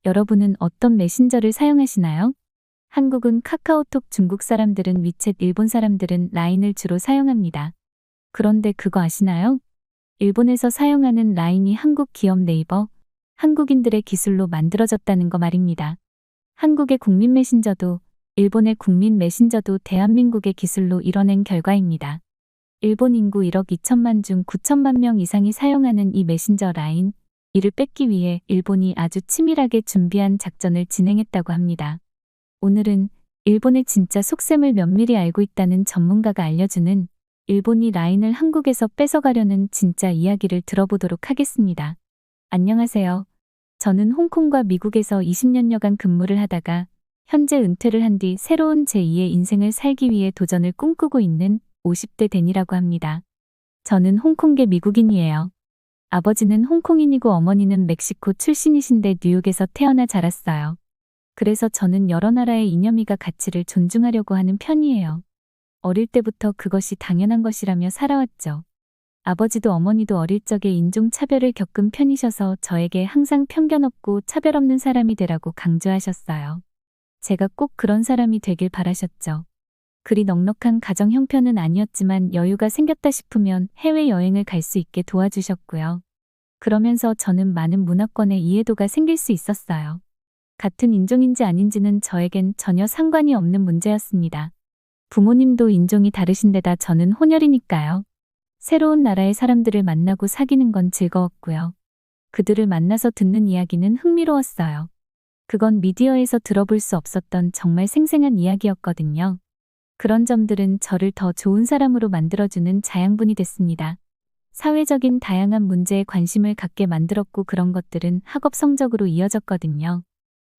여러분은 어떤 메신저를 사용하시나요? 한국은 카카오톡, 중국 사람들은 위챗, 일본 사람들은 라인을 주로 사용합니다. 그런데 그거 아시나요? 일본에서 사용하는 라인이 한국 기업 네이버, 한국인들의 기술로 만들어졌다는 거 말입니다. 한국의 국민 메신저도 일본의 국민 메신저도 대한민국의 기술로 이뤄낸 결과입니다. 일본 인구 1억 2천만 중 9천만 명 이상이 사용하는 이 메신저 라인, 이를 뺏기 위해 일본이 아주 치밀하게 준비한 작전을 진행했다고 합니다. 오늘은 일본의 진짜 속셈을 면밀히 알고 있다는 전문가가 알려주는 일본이 라인을 한국에서 뺏어가려는 진짜 이야기를 들어보도록 하겠습니다. 안녕하세요. 저는 홍콩과 미국에서 20년여간 근무를 하다가 현재 은퇴를 한 뒤 새로운 제2의 인생을 살기 위해 도전을 꿈꾸고 있는 50대 댄이라고 합니다. 저는 홍콩계 미국인이에요. 아버지는 홍콩인이고 어머니는 멕시코 출신이신데 뉴욕에서 태어나 자랐어요. 그래서 저는 여러 나라의 이념이가 가치를 존중하려고 하는 편이에요. 어릴 때부터 그것이 당연한 것이라며 살아왔죠. 아버지도 어머니도 어릴 적에 인종차별을 겪은 편이셔서 저에게 항상 편견 없고 차별 없는 사람이 되라고 강조하셨어요. 제가 꼭 그런 사람이 되길 바라셨죠. 그리 넉넉한 가정 형편은 아니었지만 여유가 생겼다 싶으면 해외여행을 갈 수 있게 도와주셨고요. 그러면서 저는 많은 문화권의 이해도가 생길 수 있었어요. 같은 인종인지 아닌지는 저에겐 전혀 상관이 없는 문제였습니다. 부모님도 인종이 다르신데다 저는 혼혈이니까요. 새로운 나라의 사람들을 만나고 사귀는 건 즐거웠고요. 그들을 만나서 듣는 이야기는 흥미로웠어요. 그건 미디어에서 들어볼 수 없었던 정말 생생한 이야기였거든요. 그런 점들은 저를 더 좋은 사람으로 만들어주는 자양분이 됐습니다. 사회적인 다양한 문제에 관심을 갖게 만들었고 그런 것들은 학업 성적으로 이어졌거든요.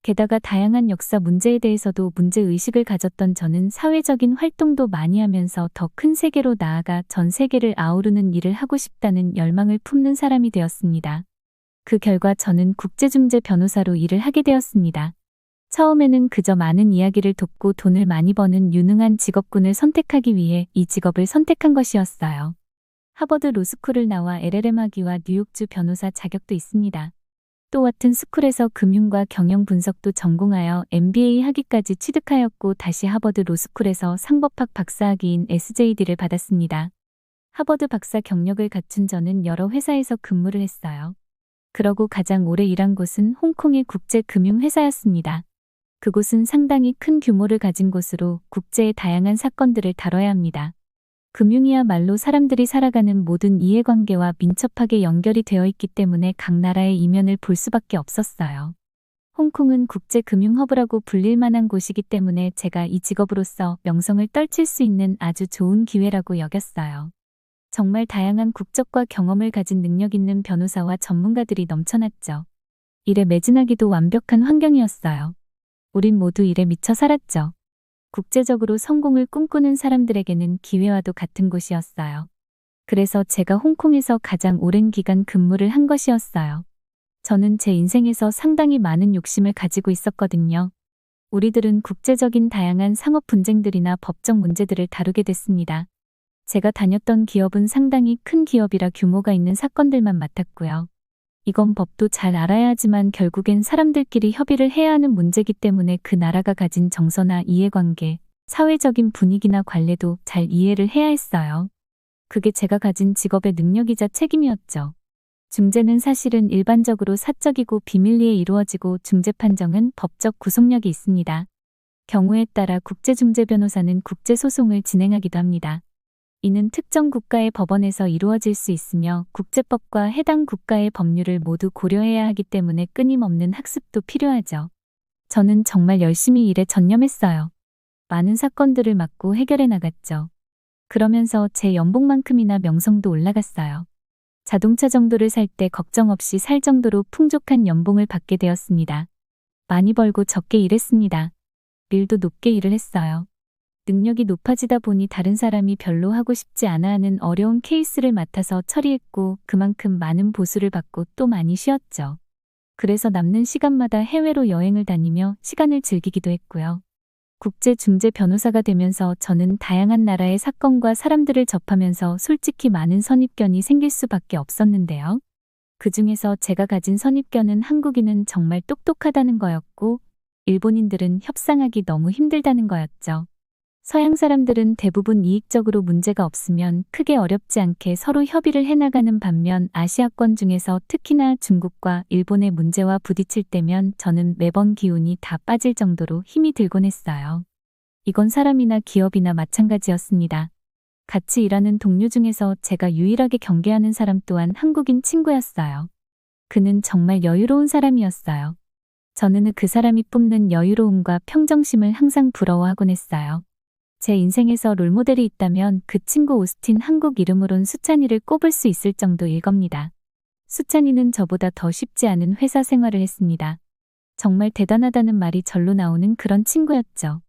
게다가 다양한 역사 문제에 대해서도 문제의식을 가졌던 저는 사회적인 활동도 많이 하면서 더 큰 세계로 나아가 전 세계를 아우르는 일을 하고 싶다는 열망을 품는 사람이 되었습니다. 그 결과 저는 국제중재 변호사로 일을 하게 되었습니다. 처음에는 그저 많은 이야기를 돕고 돈을 많이 버는 유능한 직업군을 선택하기 위해 이 직업을 선택한 것이었어요. 하버드 로스쿨을 나와 LLM 학위와 뉴욕주 변호사 자격도 있습니다. 또 와튼 스쿨에서 금융과 경영 분석도 전공하여 MBA 학위까지 취득하였고 다시 하버드 로스쿨에서 상법학 박사학위인 SJD를 받았습니다. 하버드 박사 경력을 갖춘 저는 여러 회사에서 근무를 했어요. 그러고 가장 오래 일한 곳은 홍콩의 국제금융회사였습니다. 그곳은 상당히 큰 규모를 가진 곳으로 국제의 다양한 사건들을 다뤄야 합니다. 금융이야말로 사람들이 살아가는 모든 이해관계와 민첩하게 연결이 되어 있기 때문에 각 나라의 이면을 볼 수밖에 없었어요. 홍콩은 국제금융허브라고 불릴 만한 곳이기 때문에 제가 이 직업으로서 명성을 떨칠 수 있는 아주 좋은 기회라고 여겼어요. 정말 다양한 국적과 경험을 가진 능력 있는 변호사와 전문가들이 넘쳐났죠. 일에 매진하기도 완벽한 환경이었어요. 우린 모두 일에 미쳐 살았죠. 국제적으로 성공을 꿈꾸는 사람들에게는 기회와도 같은 곳이었어요. 그래서 제가 홍콩에서 가장 오랜 기간 근무를 한 것이었어요. 저는 제 인생에서 상당히 많은 욕심을 가지고 있었거든요. 우리들은 국제적인 다양한 상업 분쟁들이나 법적 문제들을 다루게 됐습니다. 제가 다녔던 기업은 상당히 큰 기업이라 규모가 있는 사건들만 맡았고요. 이건 법도 잘 알아야 하지만 결국엔 사람들끼리 협의를 해야 하는 문제이기 때문에 그 나라가 가진 정서나 이해관계, 사회적인 분위기나 관례도 잘 이해를 해야 했어요. 그게 제가 가진 직업의 능력이자 책임이었죠. 중재는 사실은 일반적으로 사적이고 비밀리에 이루어지고 중재 판정은 법적 구속력이 있습니다. 경우에 따라 국제중재 변호사는 국제소송을 진행하기도 합니다. 이는 특정 국가의 법원에서 이루어질 수 있으며 국제법과 해당 국가의 법률을 모두 고려해야 하기 때문에 끊임없는 학습도 필요하죠. 저는 정말 열심히 일에 전념했어요. 많은 사건들을 맡고 해결해 나갔죠. 그러면서 제 연봉만큼이나 명성도 올라갔어요. 자동차 정도를 살 때 걱정 없이 살 정도로 풍족한 연봉을 받게 되었습니다. 많이 벌고 적게 일했습니다. 일도 높게 일을 했어요. 능력이 높아지다 보니 다른 사람이 별로 하고 싶지 않아 하는 어려운 케이스를 맡아서 처리했고 그만큼 많은 보수를 받고 또 많이 쉬었죠. 그래서 남는 시간마다 해외로 여행을 다니며 시간을 즐기기도 했고요. 국제중재 변호사가 되면서 저는 다양한 나라의 사건과 사람들을 접하면서 솔직히 많은 선입견이 생길 수밖에 없었는데요. 그 중에서 제가 가진 선입견은 한국인은 정말 똑똑하다는 거였고, 일본인들은 협상하기 너무 힘들다는 거였죠. 서양 사람들은 대부분 이익적으로 문제가 없으면 크게 어렵지 않게 서로 협의를 해나가는 반면 아시아권 중에서 특히나 중국과 일본의 문제와 부딪힐 때면 저는 매번 기운이 다 빠질 정도로 힘이 들곤 했어요. 이건 사람이나 기업이나 마찬가지였습니다. 같이 일하는 동료 중에서 제가 유일하게 경계하는 사람 또한 한국인 친구였어요. 그는 정말 여유로운 사람이었어요. 저는 그 사람이 뿜는 여유로움과 평정심을 항상 부러워하곤 했어요. 제 인생에서 롤모델이 있다면 그 친구 오스틴 한국 이름으론 수찬이를 꼽을 수 있을 정도일 겁니다. 수찬이는 저보다 더 쉽지 않은 회사 생활을 했습니다. 정말 대단하다는 말이 절로 나오는 그런 친구였죠.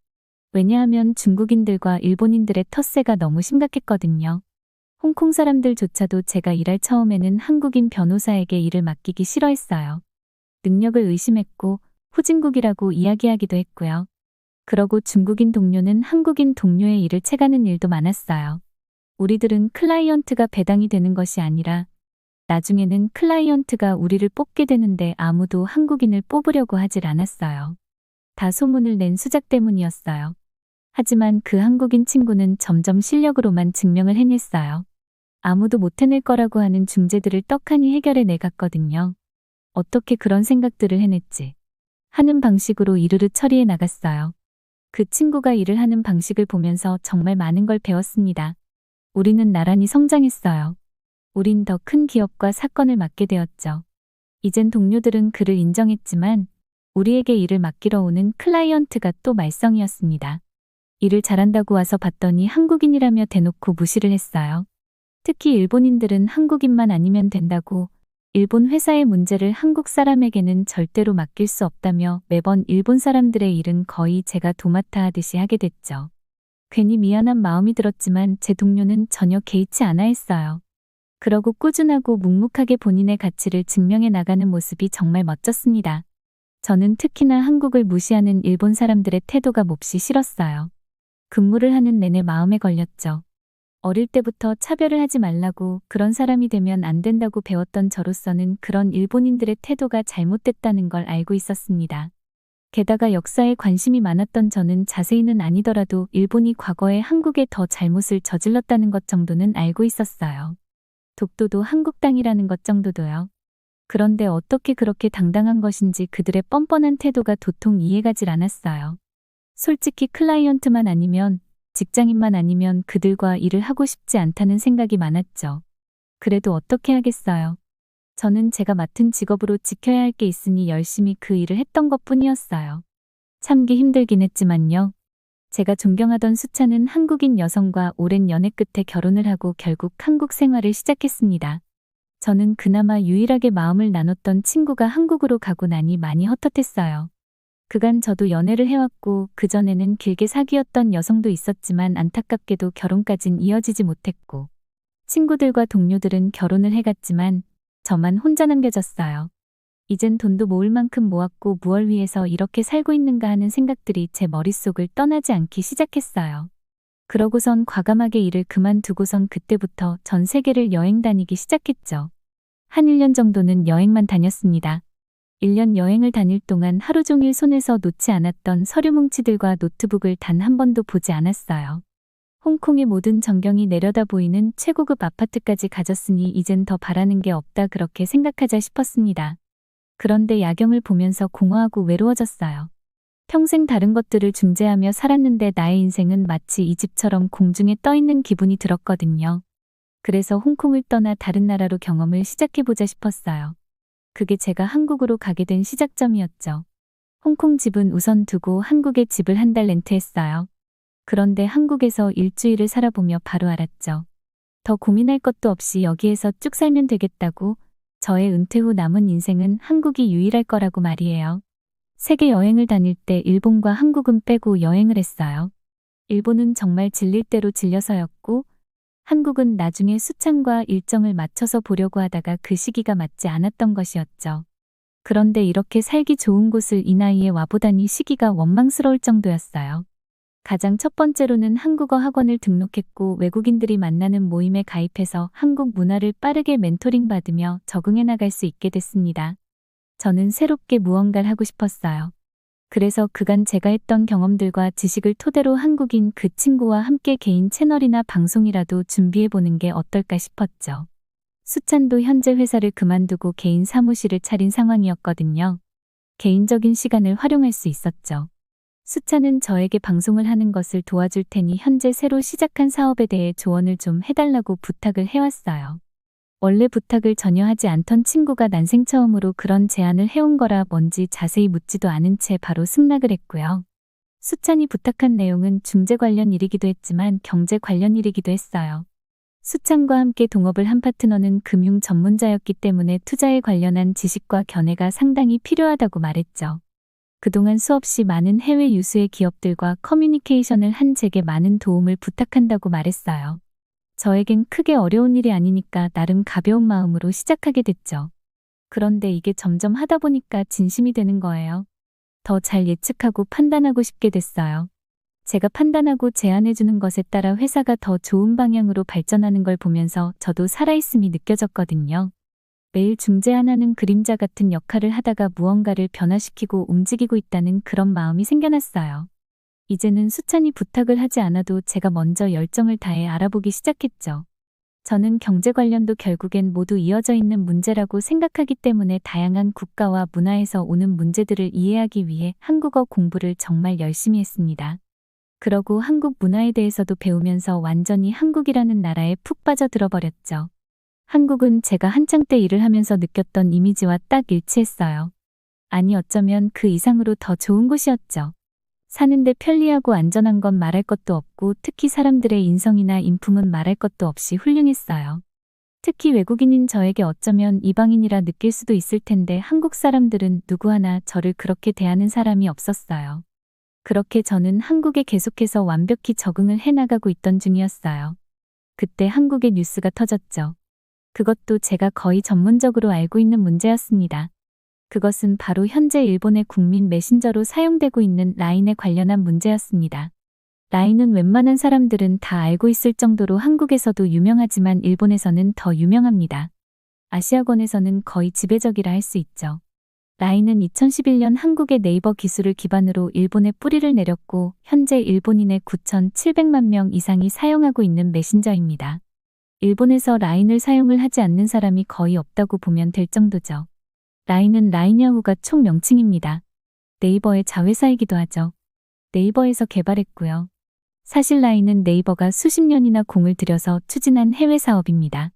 왜냐하면 중국인들과 일본인들의 텃세가 너무 심각했거든요. 홍콩 사람들조차도 제가 일할 처음에는 한국인 변호사에게 일을 맡기기 싫어했어요. 능력을 의심했고 후진국이라고 이야기하기도 했고요. 그러고 중국인 동료는 한국인 동료의 일을 채가는 일도 많았어요. 우리들은 클라이언트가 배당이 되는 것이 아니라 나중에는 클라이언트가 우리를 뽑게 되는데 아무도 한국인을 뽑으려고 하질 않았어요. 다 소문을 낸 수작 때문이었어요. 하지만 그 한국인 친구는 점점 실력으로만 증명을 해냈어요. 아무도 못 해낼 거라고 하는 중재들을 떡하니 해결해 내갔거든요. 어떻게 그런 생각들을 해냈지? 하는 방식으로 이르르 처리해 나갔어요. 그 친구가 일을 하는 방식을 보면서 정말 많은 걸 배웠습니다. 우리는 나란히 성장했어요. 우린 더 큰 기업과 사건을 맡게 되었죠. 이젠 동료들은 그를 인정했지만 우리에게 일을 맡기러 오는 클라이언트가 또 말썽이었습니다. 일을 잘한다고 와서 봤더니 한국인이라며 대놓고 무시를 했어요. 특히 일본인들은 한국인만 아니면 된다고 일본 회사의 문제를 한국 사람에게는 절대로 맡길 수 없다며 매번 일본 사람들의 일은 거의 제가 도맡아 하듯이 하게 됐죠. 괜히 미안한 마음이 들었지만 제 동료는 전혀 개의치 않아 했어요. 그러고 꾸준하고 묵묵하게 본인의 가치를 증명해 나가는 모습이 정말 멋졌습니다. 저는 특히나 한국을 무시하는 일본 사람들의 태도가 몹시 싫었어요. 근무를 하는 내내 마음에 걸렸죠. 어릴 때부터 차별을 하지 말라고 그런 사람이 되면 안 된다고 배웠던 저로서는 그런 일본인들의 태도가 잘못됐다는 걸 알고 있었습니다. 게다가 역사에 관심이 많았던 저는 자세히는 아니더라도 일본이 과거에 한국에 더 잘못을 저질렀다는 것 정도는 알고 있었어요. 독도도 한국 땅이라는 것 정도도요. 그런데 어떻게 그렇게 당당한 것인지 그들의 뻔뻔한 태도가 도통 이해가질 않았어요. 솔직히 클라이언트만 아니면 직장인만 아니면 그들과 일을 하고 싶지 않다는 생각이 많았죠. 그래도 어떻게 하겠어요. 저는 제가 맡은 직업으로 지켜야 할 게 있으니 열심히 그 일을 했던 것뿐이었어요. 참기 힘들긴 했지만요. 제가 존경하던 수찬은 한국인 여성과 오랜 연애 끝에 결혼을 하고 결국 한국 생활을 시작했습니다. 저는 그나마 유일하게 마음을 나눴던 친구가 한국으로 가고 나니 많이 헛헛했어요. 그간 저도 연애를 해왔고 그전에는 길게 사귀었던 여성도 있었지만 안타깝게도 결혼까진 이어지지 못했고 친구들과 동료들은 결혼을 해갔지만 저만 혼자 남겨졌어요. 이젠 돈도 모을 만큼 모았고 무얼 위해서 이렇게 살고 있는가 하는 생각들이 제 머릿속을 떠나지 않기 시작했어요. 그러고선 과감하게 일을 그만두고선 그때부터 전 세계를 여행 다니기 시작했죠. 한 1년 정도는 여행만 다녔습니다. 1년 여행을 다닐 동안 하루 종일 손에서 놓지 않았던 서류 뭉치들과 노트북을 단 한 번도 보지 않았어요. 홍콩의 모든 전경이 내려다 보이는 최고급 아파트까지 가졌으니 이젠 더 바라는 게 없다 그렇게 생각하자 싶었습니다. 그런데 야경을 보면서 공허하고 외로워졌어요. 평생 다른 것들을 중재하며 살았는데 나의 인생은 마치 이 집처럼 공중에 떠 있는 기분이 들었거든요. 그래서 홍콩을 떠나 다른 나라로 경험을 시작해보자 싶었어요. 그게 제가 한국으로 가게 된 시작점이었죠. 홍콩 집은 우선 두고 한국에 집을 한 달 렌트했어요. 그런데 한국에서 일주일을 살아보며 바로 알았죠. 더 고민할 것도 없이 여기에서 쭉 살면 되겠다고. 저의 은퇴 후 남은 인생은 한국이 유일할 거라고 말이에요. 세계 여행을 다닐 때 일본과 한국은 빼고 여행을 했어요. 일본은 정말 질릴 대로 질려서였고 한국은 나중에 수찬과 일정을 맞춰서 보려고 하다가 그 시기가 맞지 않았던 것이었죠. 그런데 이렇게 살기 좋은 곳을 이 나이에 와보다니 시기가 원망스러울 정도였어요. 가장 첫 번째로는 한국어 학원을 등록했고 외국인들이 만나는 모임에 가입해서 한국 문화를 빠르게 멘토링 받으며 적응해 나갈 수 있게 됐습니다. 저는 새롭게 무언가를 하고 싶었어요. 그래서 그간 제가 했던 경험들과 지식을 토대로 한국인 그 친구와 함께 개인 채널이나 방송이라도 준비해보는 게 어떨까 싶었죠. 수찬도 현재 회사를 그만두고 개인 사무실을 차린 상황이었거든요. 개인적인 시간을 활용할 수 있었죠. 수찬은 저에게 방송을 하는 것을 도와줄 테니 현재 새로 시작한 사업에 대해 조언을 좀 해달라고 부탁을 해왔어요. 원래 부탁을 전혀 하지 않던 친구가 난생 처음으로 그런 제안을 해온 거라 뭔지 자세히 묻지도 않은 채 바로 승낙을 했고요. 수찬이 부탁한 내용은 중재 관련 일이기도 했지만 경제 관련 일이기도 했어요. 수찬과 함께 동업을 한 파트너는 금융 전문자였기 때문에 투자에 관련한 지식과 견해가 상당히 필요하다고 말했죠. 그동안 수없이 많은 해외 유수의 기업들과 커뮤니케이션을 한 제게 많은 도움을 부탁한다고 말했어요. 저에겐 크게 어려운 일이 아니니까 나름 가벼운 마음으로 시작하게 됐죠. 그런데 이게 점점 하다 보니까 진심이 되는 거예요. 더 잘 예측하고 판단하고 싶게 됐어요. 제가 판단하고 제안해주는 것에 따라 회사가 더 좋은 방향으로 발전하는 걸 보면서 저도 살아있음이 느껴졌거든요. 매일 중재 하나는 그림자 같은 역할을 하다가 무언가를 변화시키고 움직이고 있다는 그런 마음이 생겨났어요. 이제는 수찬이 부탁을 하지 않아도 제가 먼저 열정을 다해 알아보기 시작했죠. 저는 경제 관련도 결국엔 모두 이어져 있는 문제라고 생각하기 때문에 다양한 국가와 문화에서 오는 문제들을 이해하기 위해 한국어 공부를 정말 열심히 했습니다. 그러고 한국 문화에 대해서도 배우면서 완전히 한국이라는 나라에 푹 빠져들어 버렸죠. 한국은 제가 한창 때 일을 하면서 느꼈던 이미지와 딱 일치했어요. 아니 어쩌면 그 이상으로 더 좋은 곳이었죠. 사는데 편리하고 안전한 건 말할 것도 없고 특히 사람들의 인성이나 인품은 말할 것도 없이 훌륭했어요. 특히 외국인인 저에게 어쩌면 이방인이라 느낄 수도 있을 텐데 한국 사람들은 누구 하나 저를 그렇게 대하는 사람이 없었어요. 그렇게 저는 한국에 계속해서 완벽히 적응을 해나가고 있던 중이었어요. 그때 한국의 뉴스가 터졌죠. 그것도 제가 거의 전문적으로 알고 있는 문제였습니다. 그것은 바로 현재 일본의 국민 메신저로 사용되고 있는 라인에 관련한 문제였습니다. 라인은 웬만한 사람들은 다 알고 있을 정도로 한국에서도 유명하지만 일본에서는 더 유명합니다. 아시아권에서는 거의 지배적이라 할 수 있죠. 라인은 2011년 한국의 네이버 기술을 기반으로 일본에 뿌리를 내렸고 현재 일본인의 9,700만 명 이상이 사용하고 있는 메신저입니다. 일본에서 라인을 사용을 하지 않는 사람이 거의 없다고 보면 될 정도죠. 라인은 라인야후가 총 명칭입니다. 네이버의 자회사이기도 하죠. 네이버에서 개발했고요. 사실 라인은 네이버가 수십 년이나 공을 들여서 추진한 해외 사업입니다.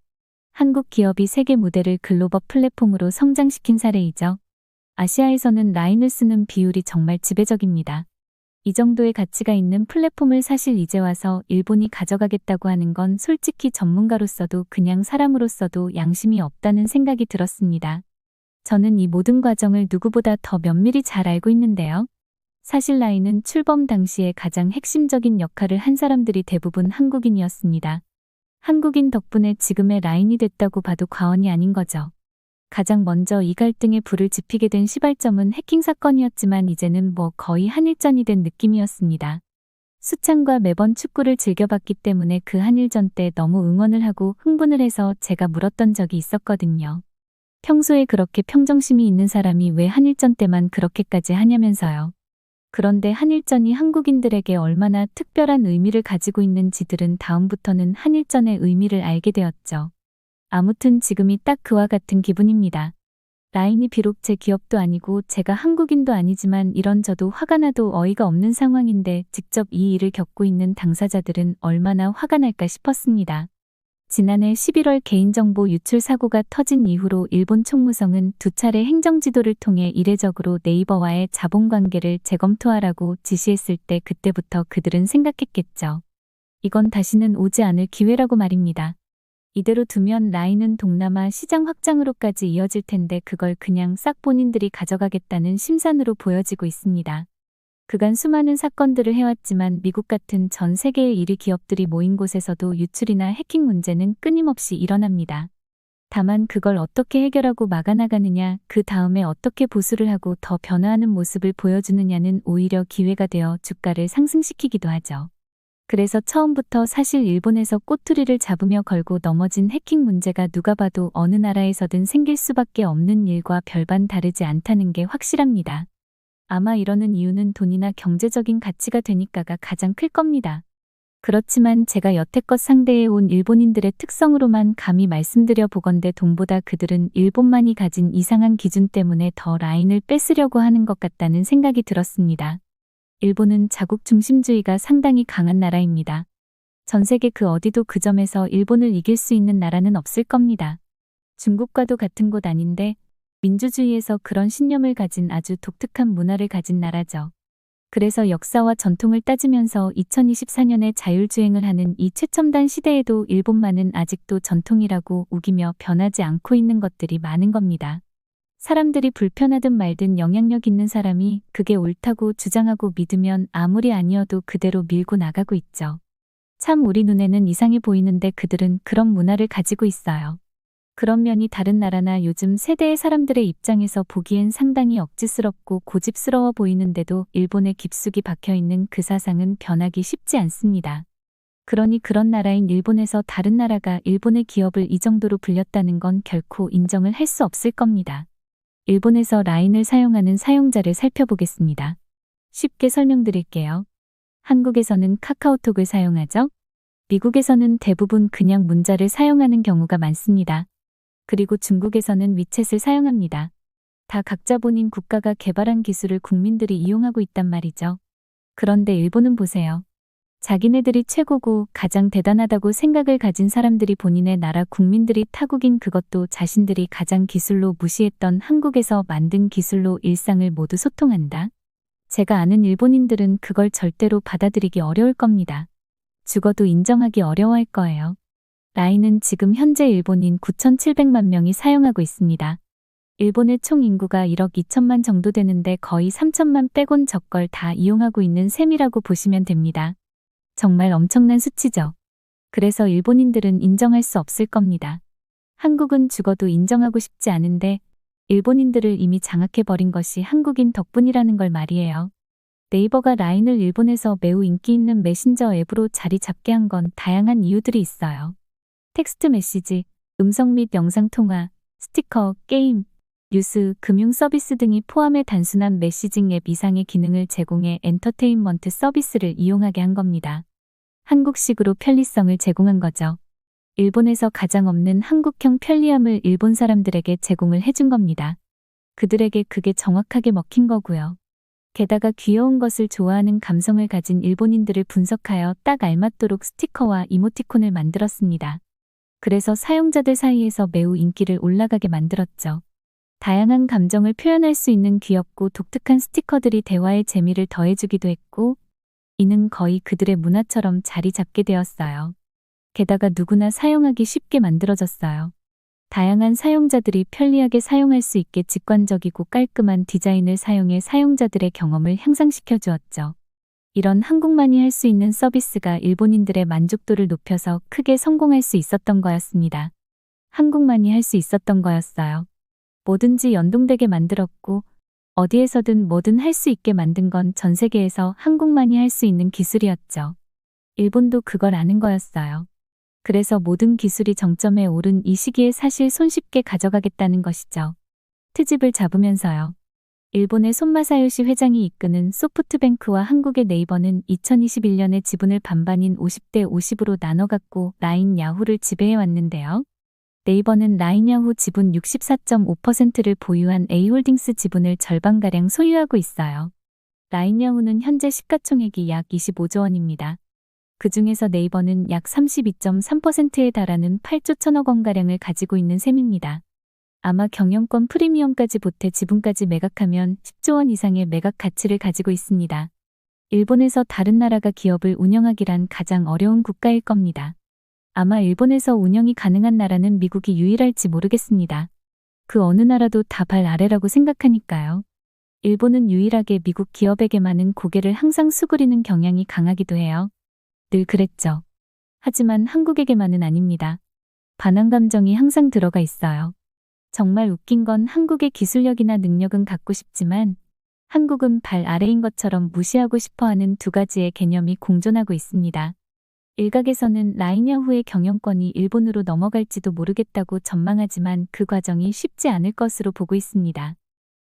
한국 기업이 세계 무대를 글로벌 플랫폼으로 성장시킨 사례이죠. 아시아에서는 라인을 쓰는 비율이 정말 지배적입니다. 이 정도의 가치가 있는 플랫폼을 사실 이제 와서 일본이 가져가겠다고 하는 건 솔직히 전문가로서도 그냥 사람으로서도 양심이 없다는 생각이 들었습니다. 저는 이 모든 과정을 누구보다 더 면밀히 잘 알고 있는데요. 사실 라인은 출범 당시에 가장 핵심적인 역할을 한 사람들이 대부분 한국인이었습니다. 한국인 덕분에 지금의 라인이 됐다고 봐도 과언이 아닌 거죠. 가장 먼저 이 갈등에 불을 지피게 된 시발점은 해킹 사건이었지만 이제는 뭐 거의 한일전이 된 느낌이었습니다. 수찬과 매번 축구를 즐겨봤기 때문에 그 한일전 때 너무 응원을 하고 흥분을 해서 제가 물었던 적이 있었거든요. 평소에 그렇게 평정심이 있는 사람이 왜 한일전 때만 그렇게까지 하냐면서요. 그런데 한일전이 한국인들에게 얼마나 특별한 의미를 가지고 있는지들은 다음부터는 한일전의 의미를 알게 되었죠. 아무튼 지금이 딱 그와 같은 기분입니다. 라인이 비록 제 기업도 아니고 제가 한국인도 아니지만 이런 저도 화가 나도 어이가 없는 상황인데 직접 이 일을 겪고 있는 당사자들은 얼마나 화가 날까 싶었습니다. 지난해 11월 개인정보 유출 사고가 터진 이후로 일본 총무성은 2차례 행정지도를 통해 이례적으로 네이버와의 자본관계를 재검토하라고 지시했을 때 그때부터 그들은 생각했겠죠. 이건 다시는 오지 않을 기회라고 말입니다. 이대로 두면 라인은 동남아 시장 확장으로까지 이어질 텐데 그걸 그냥 싹 본인들이 가져가겠다는 심산으로 보여지고 있습니다. 그간 수많은 사건들을 해왔지만 미국 같은 전 세계의 1위 기업들이 모인 곳에서도 유출이나 해킹 문제는 끊임없이 일어납니다. 다만 그걸 어떻게 해결하고 막아나가느냐, 그 다음에 어떻게 보수를 하고 더 변화하는 모습을 보여주느냐는 오히려 기회가 되어 주가를 상승시키기도 하죠. 그래서 처음부터 사실 일본에서 꼬투리를 잡으며 걸고 넘어진 해킹 문제가 누가 봐도 어느 나라에서든 생길 수밖에 없는 일과 별반 다르지 않다는 게 확실합니다. 아마 이러는 이유는 돈이나 경제적인 가치가 되니까가 가장 클 겁니다. 그렇지만 제가 여태껏 상대해 온 일본인들의 특성으로만 감히 말씀드려 보건대 돈보다 그들은 일본만이 가진 이상한 기준 때문에 더 라인을 뺏으려고 하는 것 같다는 생각이 들었습니다. 일본은 자국 중심주의가 상당히 강한 나라입니다. 전 세계 그 어디도 그 점에서 일본을 이길 수 있는 나라는 없을 겁니다. 중국과도 같은 곳 아닌데 민주주의에서 그런 신념을 가진 아주 독특한 문화를 가진 나라죠. 그래서 역사와 전통을 따지면서 2024년에 자율주행을 하는 이 최첨단 시대에도 일본만은 아직도 전통이라고 우기며 변하지 않고 있는 것들이 많은 겁니다. 사람들이 불편하든 말든 영향력 있는 사람이 그게 옳다고 주장하고 믿으면 아무리 아니어도 그대로 밀고 나가고 있죠. 참 우리 눈에는 이상해 보이는데 그들은 그런 문화를 가지고 있어요. 그런 면이 다른 나라나 요즘 세대의 사람들의 입장에서 보기엔 상당히 억지스럽고 고집스러워 보이는데도 일본에 깊숙이 박혀있는 그 사상은 변하기 쉽지 않습니다. 그러니 그런 나라인 일본에서 다른 나라가 일본의 기업을 이 정도로 불렸다는 건 결코 인정을 할 수 없을 겁니다. 일본에서 라인을 사용하는 사용자를 살펴보겠습니다. 쉽게 설명드릴게요. 한국에서는 카카오톡을 사용하죠? 미국에서는 대부분 그냥 문자를 사용하는 경우가 많습니다. 그리고 중국에서는 위챗을 사용합니다. 다 각자 본인 국가가 개발한 기술을 국민들이 이용하고 있단 말이죠. 그런데 일본은 보세요. 자기네들이 최고고 가장 대단하다고 생각을 가진 사람들이 본인의 나라 국민들이 타국인 그것도 자신들이 가장 기술로 무시했던 한국에서 만든 기술로 일상을 모두 소통한다. 제가 아는 일본인들은 그걸 절대로 받아들이기 어려울 겁니다. 죽어도 인정하기 어려워할 거예요. 라인은 지금 현재 일본인 9,700만 명이 사용하고 있습니다. 일본의 총 인구가 1억 2천만 정도 되는데 거의 3천만 빼곤 저걸 다 이용하고 있는 셈이라고 보시면 됩니다. 정말 엄청난 수치죠. 그래서 일본인들은 인정할 수 없을 겁니다. 한국은 죽어도 인정하고 싶지 않은데 일본인들을 이미 장악해버린 것이 한국인 덕분이라는 걸 말이에요. 네이버가 라인을 일본에서 매우 인기 있는 메신저 앱으로 자리 잡게 한 건 다양한 이유들이 있어요. 텍스트 메시지, 음성 및 영상 통화, 스티커, 게임, 뉴스, 금융 서비스 등이 포함해 단순한 메시징 앱 이상의 기능을 제공해 엔터테인먼트 서비스를 이용하게 한 겁니다. 한국식으로 편리성을 제공한 거죠. 일본에서 가장 없는 한국형 편리함을 일본 사람들에게 제공을 해준 겁니다. 그들에게 그게 정확하게 먹힌 거고요. 게다가 귀여운 것을 좋아하는 감성을 가진 일본인들을 분석하여 딱 알맞도록 스티커와 이모티콘을 만들었습니다. 그래서 사용자들 사이에서 매우 인기를 올라가게 만들었죠. 다양한 감정을 표현할 수 있는 귀엽고 독특한 스티커들이 대화의 재미를 더해주기도 했고, 이는 거의 그들의 문화처럼 자리 잡게 되었어요. 게다가 누구나 사용하기 쉽게 만들어졌어요. 다양한 사용자들이 편리하게 사용할 수 있게 직관적이고 깔끔한 디자인을 사용해 사용자들의 경험을 향상시켜 주었죠. 이런 한국만이 할 수 있는 서비스가 일본인들의 만족도를 높여서 크게 성공할 수 있었던 거였습니다. 한국만이 할 수 있었던 거였어요. 뭐든지 연동되게 만들었고 어디에서든 뭐든 할 수 있게 만든 건 전 세계에서 한국만이 할 수 있는 기술이었죠. 일본도 그걸 아는 거였어요. 그래서 모든 기술이 정점에 오른 이 시기에 사실 손쉽게 가져가겠다는 것이죠. 트집을 잡으면서요. 일본의 손마사요시 회장이 이끄는 소프트뱅크와 한국의 네이버는 2021년에 지분을 반반인 50대 50으로 나눠 갖고 라인 야후를 지배해 왔는데요. 네이버는 라인 야후 지분 64.5%를 보유한 A홀딩스 지분을 절반가량 소유하고 있어요. 라인 야후는 현재 시가총액이 약 25조 원입니다. 그 중에서 네이버는 약 32.3%에 달하는 8조 1천억 원가량을 가지고 있는 셈입니다. 아마 경영권 프리미엄까지 보태 지분까지 매각하면 10조 원 이상의 매각 가치를 가지고 있습니다. 일본에서 다른 나라가 기업을 운영하기란 가장 어려운 국가일 겁니다. 아마 일본에서 운영이 가능한 나라는 미국이 유일할지 모르겠습니다. 그 어느 나라도 다 발 아래라고 생각하니까요. 일본은 유일하게 미국 기업에게만은 고개를 항상 수그리는 경향이 강하기도 해요. 늘 그랬죠. 하지만 한국에게만은 아닙니다. 반항 감정이 항상 들어가 있어요. 정말 웃긴 건 한국의 기술력이나 능력은 갖고 싶지만 한국은 발 아래인 것처럼 무시하고 싶어하는 두 가지의 개념이 공존하고 있습니다. 일각에서는 라인 야후의 경영권이 일본으로 넘어갈지도 모르겠다고 전망하지만 그 과정이 쉽지 않을 것으로 보고 있습니다.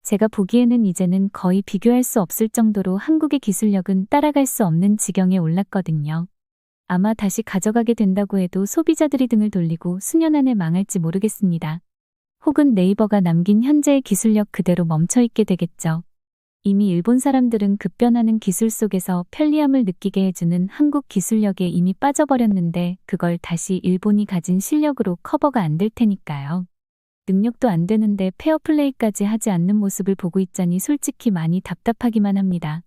제가 보기에는 이제는 거의 비교할 수 없을 정도로 한국의 기술력은 따라갈 수 없는 지경에 올랐거든요. 아마 다시 가져가게 된다고 해도 소비자들이 등을 돌리고 수년 안에 망할지 모르겠습니다. 혹은 네이버가 남긴 현재의 기술력 그대로 멈춰있게 되겠죠. 이미 일본 사람들은 급변하는 기술 속에서 편리함을 느끼게 해주는 한국 기술력에 이미 빠져버렸는데 그걸 다시 일본이 가진 실력으로 커버가 안 될 테니까요. 능력도 안 되는데 페어플레이까지 하지 않는 모습을 보고 있자니 솔직히 많이 답답하기만 합니다.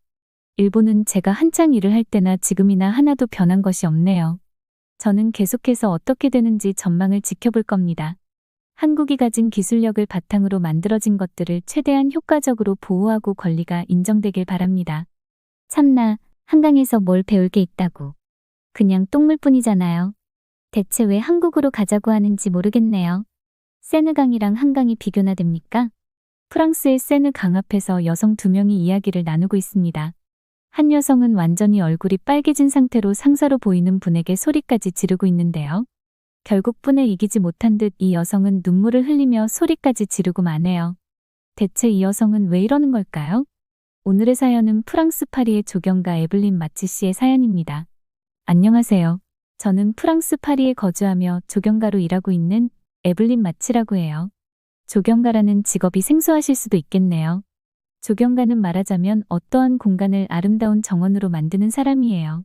일본은 제가 한창 일을 할 때나 지금이나 하나도 변한 것이 없네요. 저는 계속해서 어떻게 되는지 전망을 지켜볼 겁니다. 한국이 가진 기술력을 바탕으로 만들어진 것들을 최대한 효과적으로 보호하고 권리가 인정되길 바랍니다. 참나, 한강에서 뭘 배울 게 있다고. 그냥 똥물뿐이잖아요. 대체 왜 한국으로 가자고 하는지 모르겠네요. 세느강이랑 한강이 비교나 됩니까? 프랑스의 세느 강 앞에서 여성 2명이 이야기를 나누고 있습니다. 한 여성은 완전히 얼굴이 빨개진 상태로 상사로 보이는 분에게 소리까지 지르고 있는데요. 결국 분에 이기지 못한 듯 이 여성은 눈물을 흘리며 소리까지 지르고 마네요. 대체 이 여성은 왜 이러는 걸까요? 오늘의 사연은 프랑스 파리의 조경가 에블린 마치 씨의 사연입니다. 안녕하세요. 저는 프랑스 파리에 거주하며 조경가로 일하고 있는 에블린 마치라고 해요. 조경가라는 직업이 생소하실 수도 있겠네요. 조경가는 말하자면 어떠한 공간을 아름다운 정원으로 만드는 사람이에요.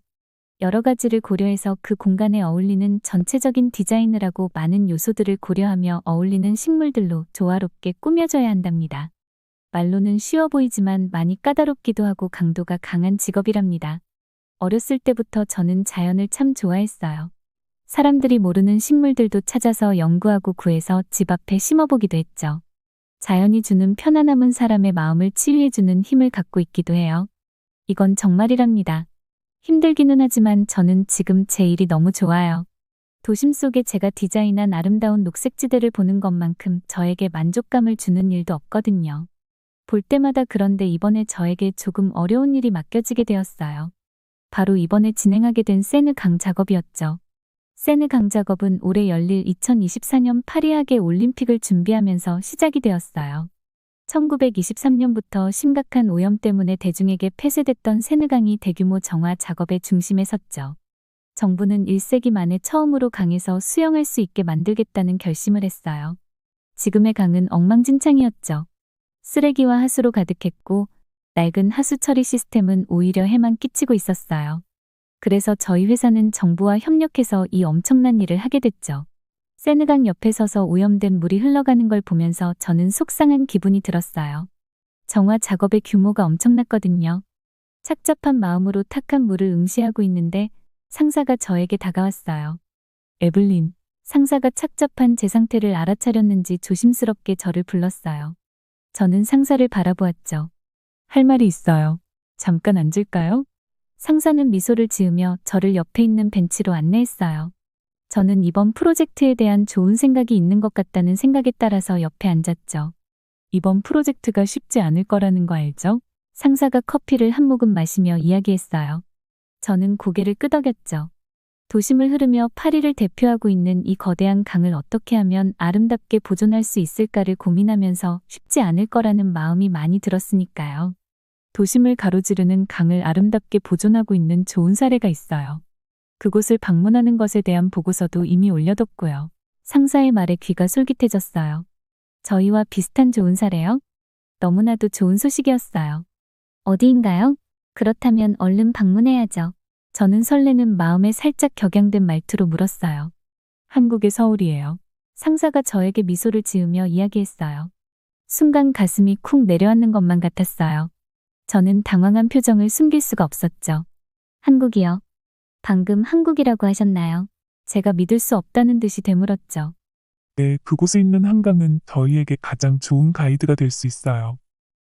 여러 가지를 고려해서 그 공간에 어울리는 전체적인 디자인을 하고 많은 요소들을 고려하며 어울리는 식물들로 조화롭게 꾸며져야 한답니다. 말로는 쉬워 보이지만 많이 까다롭기도 하고 강도가 강한 직업이랍니다. 어렸을 때부터 저는 자연을 참 좋아했어요. 사람들이 모르는 식물들도 찾아서 연구하고 구해서 집 앞에 심어보기도 했죠. 자연이 주는 편안함은 사람의 마음을 치유해주는 힘을 갖고 있기도 해요. 이건 정말이랍니다. 힘들기는 하지만 저는 지금 제 일이 너무 좋아요. 도심 속에 제가 디자인한 아름다운 녹색지대를 보는 것만큼 저에게 만족감을 주는 일도 없거든요. 볼 때마다 그런데 이번에 저에게 조금 어려운 일이 맡겨지게 되었어요. 바로 이번에 진행하게 된 세느 강 작업이었죠. 세느 강 작업은 올해 열릴 2024년 파리 하계 올림픽을 준비하면서 시작이 되었어요. 1923년부터 심각한 오염 때문에 대중에게 폐쇄됐던 세느강이 대규모 정화 작업의 중심에 섰죠. 정부는 1세기 만에 처음으로 강에서 수영할 수 있게 만들겠다는 결심을 했어요. 지금의 강은 엉망진창이었죠. 쓰레기와 하수로 가득했고 낡은 하수 처리 시스템은 오히려 해만 끼치고 있었어요. 그래서 저희 회사는 정부와 협력해서 이 엄청난 일을 하게 됐죠. 세느강 옆에 서서 오염된 물이 흘러가는 걸 보면서 저는 속상한 기분이 들었어요. 정화 작업의 규모가 엄청났거든요. 착잡한 마음으로 탁한 물을 응시하고 있는데 상사가 저에게 다가왔어요. 에블린, 상사가 착잡한 제 상태를 알아차렸는지 조심스럽게 저를 불렀어요. 저는 상사를 바라보았죠. 할 말이 있어요. 잠깐 앉을까요? 상사는 미소를 지으며 저를 옆에 있는 벤치로 안내했어요. 저는 이번 프로젝트에 대한 좋은 생각이 있는 것 같다는 생각에 따라서 옆에 앉았죠. 이번 프로젝트가 쉽지 않을 거라는 거 알죠? 상사가 커피를 한 모금 마시며 이야기했어요. 저는 고개를 끄덕였죠. 도심을 흐르며 파리를 대표하고 있는 이 거대한 강을 어떻게 하면 아름답게 보존할 수 있을까를 고민하면서 쉽지 않을 거라는 마음이 많이 들었으니까요. 도심을 가로지르는 강을 아름답게 보존하고 있는 좋은 사례가 있어요. 그곳을 방문하는 것에 대한 보고서도 이미 올려뒀고요. 상사의 말에 귀가 솔깃해졌어요. 저희와 비슷한 좋은 사례요? 너무나도 좋은 소식이었어요. 어디인가요? 그렇다면 얼른 방문해야죠. 저는 설레는 마음에 살짝 격양된 말투로 물었어요. 한국의 서울이에요. 상사가 저에게 미소를 지으며 이야기했어요. 순간 가슴이 쿵 내려앉는 것만 같았어요. 저는 당황한 표정을 숨길 수가 없었죠. 한국이요? 방금 한국이라고 하셨나요? 제가 믿을 수 없다는 듯이 되물었죠. 네, 그곳에 있는 한강은 저희에게 가장 좋은 가이드가 될 수 있어요.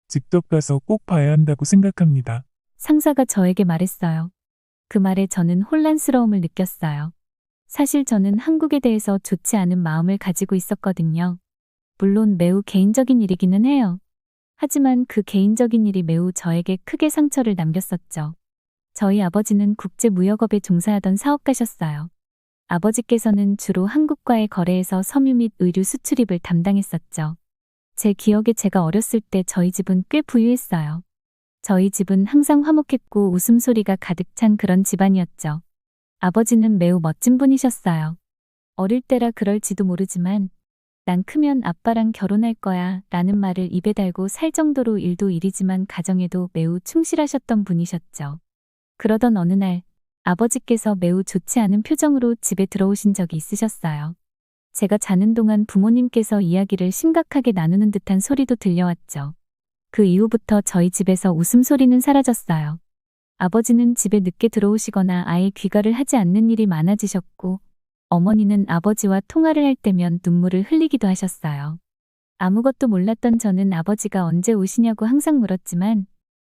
직접 가서 꼭 봐야 한다고 생각합니다. 상사가 저에게 말했어요. 그 말에 저는 혼란스러움을 느꼈어요. 사실 저는 한국에 대해서 좋지 않은 마음을 가지고 있었거든요. 물론 매우 개인적인 일이기는 해요. 하지만 그 개인적인 일이 매우 저에게 크게 상처를 남겼었죠. 저희 아버지는 국제무역업에 종사하던 사업가셨어요. 아버지께서는 주로 한국과의 거래에서 섬유 및 의류 수출입을 담당했었죠. 제 기억에 제가 어렸을 때 저희 집은 꽤 부유했어요. 저희 집은 항상 화목했고 웃음소리가 가득 찬 그런 집안이었죠. 아버지는 매우 멋진 분이셨어요. 어릴 때라 그럴지도 모르지만 난 크면 아빠랑 결혼할 거야 라는 말을 입에 달고 살 정도로 일도 일이지만 가정에도 매우 충실하셨던 분이셨죠. 그러던 어느 날 아버지께서 매우 좋지 않은 표정으로 집에 들어오신 적이 있으셨어요. 제가 자는 동안 부모님께서 이야기를 심각하게 나누는 듯한 소리도 들려왔죠. 그 이후부터 저희 집에서 웃음소리는 사라졌어요. 아버지는 집에 늦게 들어오시거나 아예 귀가를 하지 않는 일이 많아지셨고 어머니는 아버지와 통화를 할 때면 눈물을 흘리기도 하셨어요. 아무것도 몰랐던 저는 아버지가 언제 오시냐고 항상 물었지만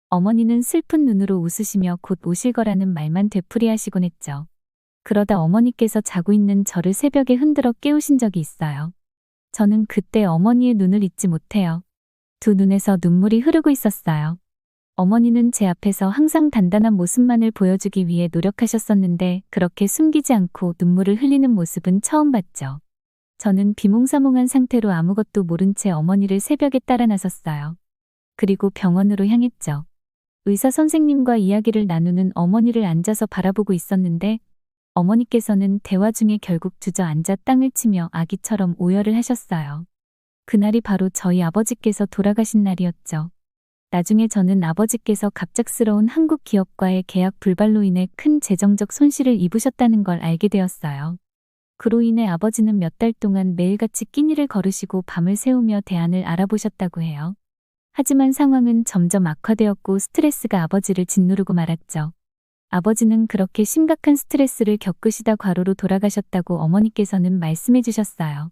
어머니는 슬픈 눈으로 웃으시며 곧 오실 거라는 말만 되풀이하시곤 했죠. 그러다 어머니께서 자고 있는 저를 새벽에 흔들어 깨우신 적이 있어요. 저는 그때 어머니의 눈을 잊지 못해요. 두 눈에서 눈물이 흐르고 있었어요. 어머니는 제 앞에서 항상 단단한 모습만을 보여주기 위해 노력하셨었는데 그렇게 숨기지 않고 눈물을 흘리는 모습은 처음 봤죠. 저는 비몽사몽한 상태로 아무것도 모른 채 어머니를 새벽에 따라 나섰어요. 그리고 병원으로 향했죠. 의사 선생님과 이야기를 나누는 어머니를 앉아서 바라보고 있었는데 어머니께서는 대화 중에 결국 주저앉아 땅을 치며 아기처럼 오열을 하셨어요. 그날이 바로 저희 아버지께서 돌아가신 날이었죠. 나중에 저는 아버지께서 갑작스러운 한국 기업과의 계약 불발로 인해 큰 재정적 손실을 입으셨다는 걸 알게 되었어요. 그로 인해 아버지는 몇 달 동안 매일같이 끼니를 거르시고 밤을 새우며 대안을 알아보셨다고 해요. 하지만 상황은 점점 악화되었고 스트레스가 아버지를 짓누르고 말았죠. 아버지는 그렇게 심각한 스트레스를 겪으시다 과로로 돌아가셨다고 어머니께서는 말씀해 주셨어요.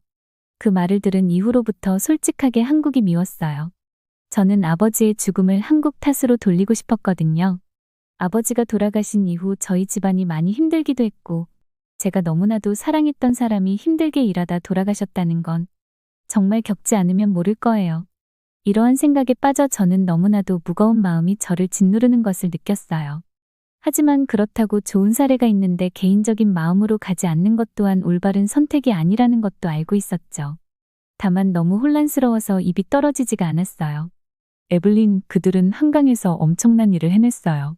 그 말을 들은 이후로부터 솔직하게 한국이 미웠어요. 저는 아버지의 죽음을 한국 탓으로 돌리고 싶었거든요. 아버지가 돌아가신 이후 저희 집안이 많이 힘들기도 했고 제가 너무나도 사랑했던 사람이 힘들게 일하다 돌아가셨다는 건 정말 겪지 않으면 모를 거예요. 이러한 생각에 빠져 저는 너무나도 무거운 마음이 저를 짓누르는 것을 느꼈어요. 하지만 그렇다고 좋은 사례가 있는데 개인적인 마음으로 가지 않는 것 또한 올바른 선택이 아니라는 것도 알고 있었죠. 다만 너무 혼란스러워서 입이 떨어지지가 않았어요. 에블린, 그들은 한강에서 엄청난 일을 해냈어요.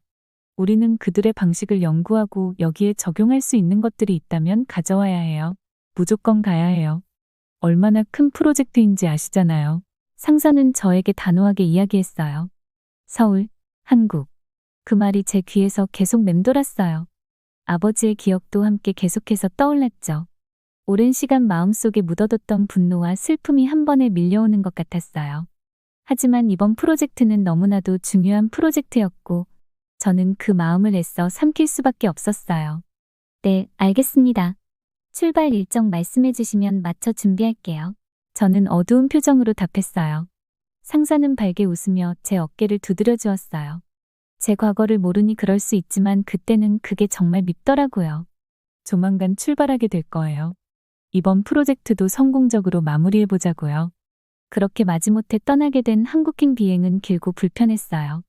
우리는 그들의 방식을 연구하고 여기에 적용할 수 있는 것들이 있다면 가져와야 해요. 무조건 가야 해요. 얼마나 큰 프로젝트인지 아시잖아요. 상사는 저에게 단호하게 이야기했어요. 서울, 한국. 그 말이 제 귀에서 계속 맴돌았어요. 아버지의 기억도 함께 계속해서 떠올랐죠. 오랜 시간 마음속에 묻어뒀던 분노와 슬픔이 한 번에 밀려오는 것 같았어요. 하지만 이번 프로젝트는 너무나도 중요한 프로젝트였고 저는 그 마음을 애써 삼킬 수밖에 없었어요. 네, 알겠습니다. 출발 일정 말씀해 주시면 맞춰 준비할게요. 저는 어두운 표정으로 답했어요. 상사는 밝게 웃으며 제 어깨를 두드려 주었어요. 제 과거를 모르니 그럴 수 있지만 그때는 그게 정말 밉더라고요. 조만간 출발하게 될 거예요. 이번 프로젝트도 성공적으로 마무리해보자고요. 그렇게 마지못해 떠나게 된 한국행 비행은 길고 불편했어요.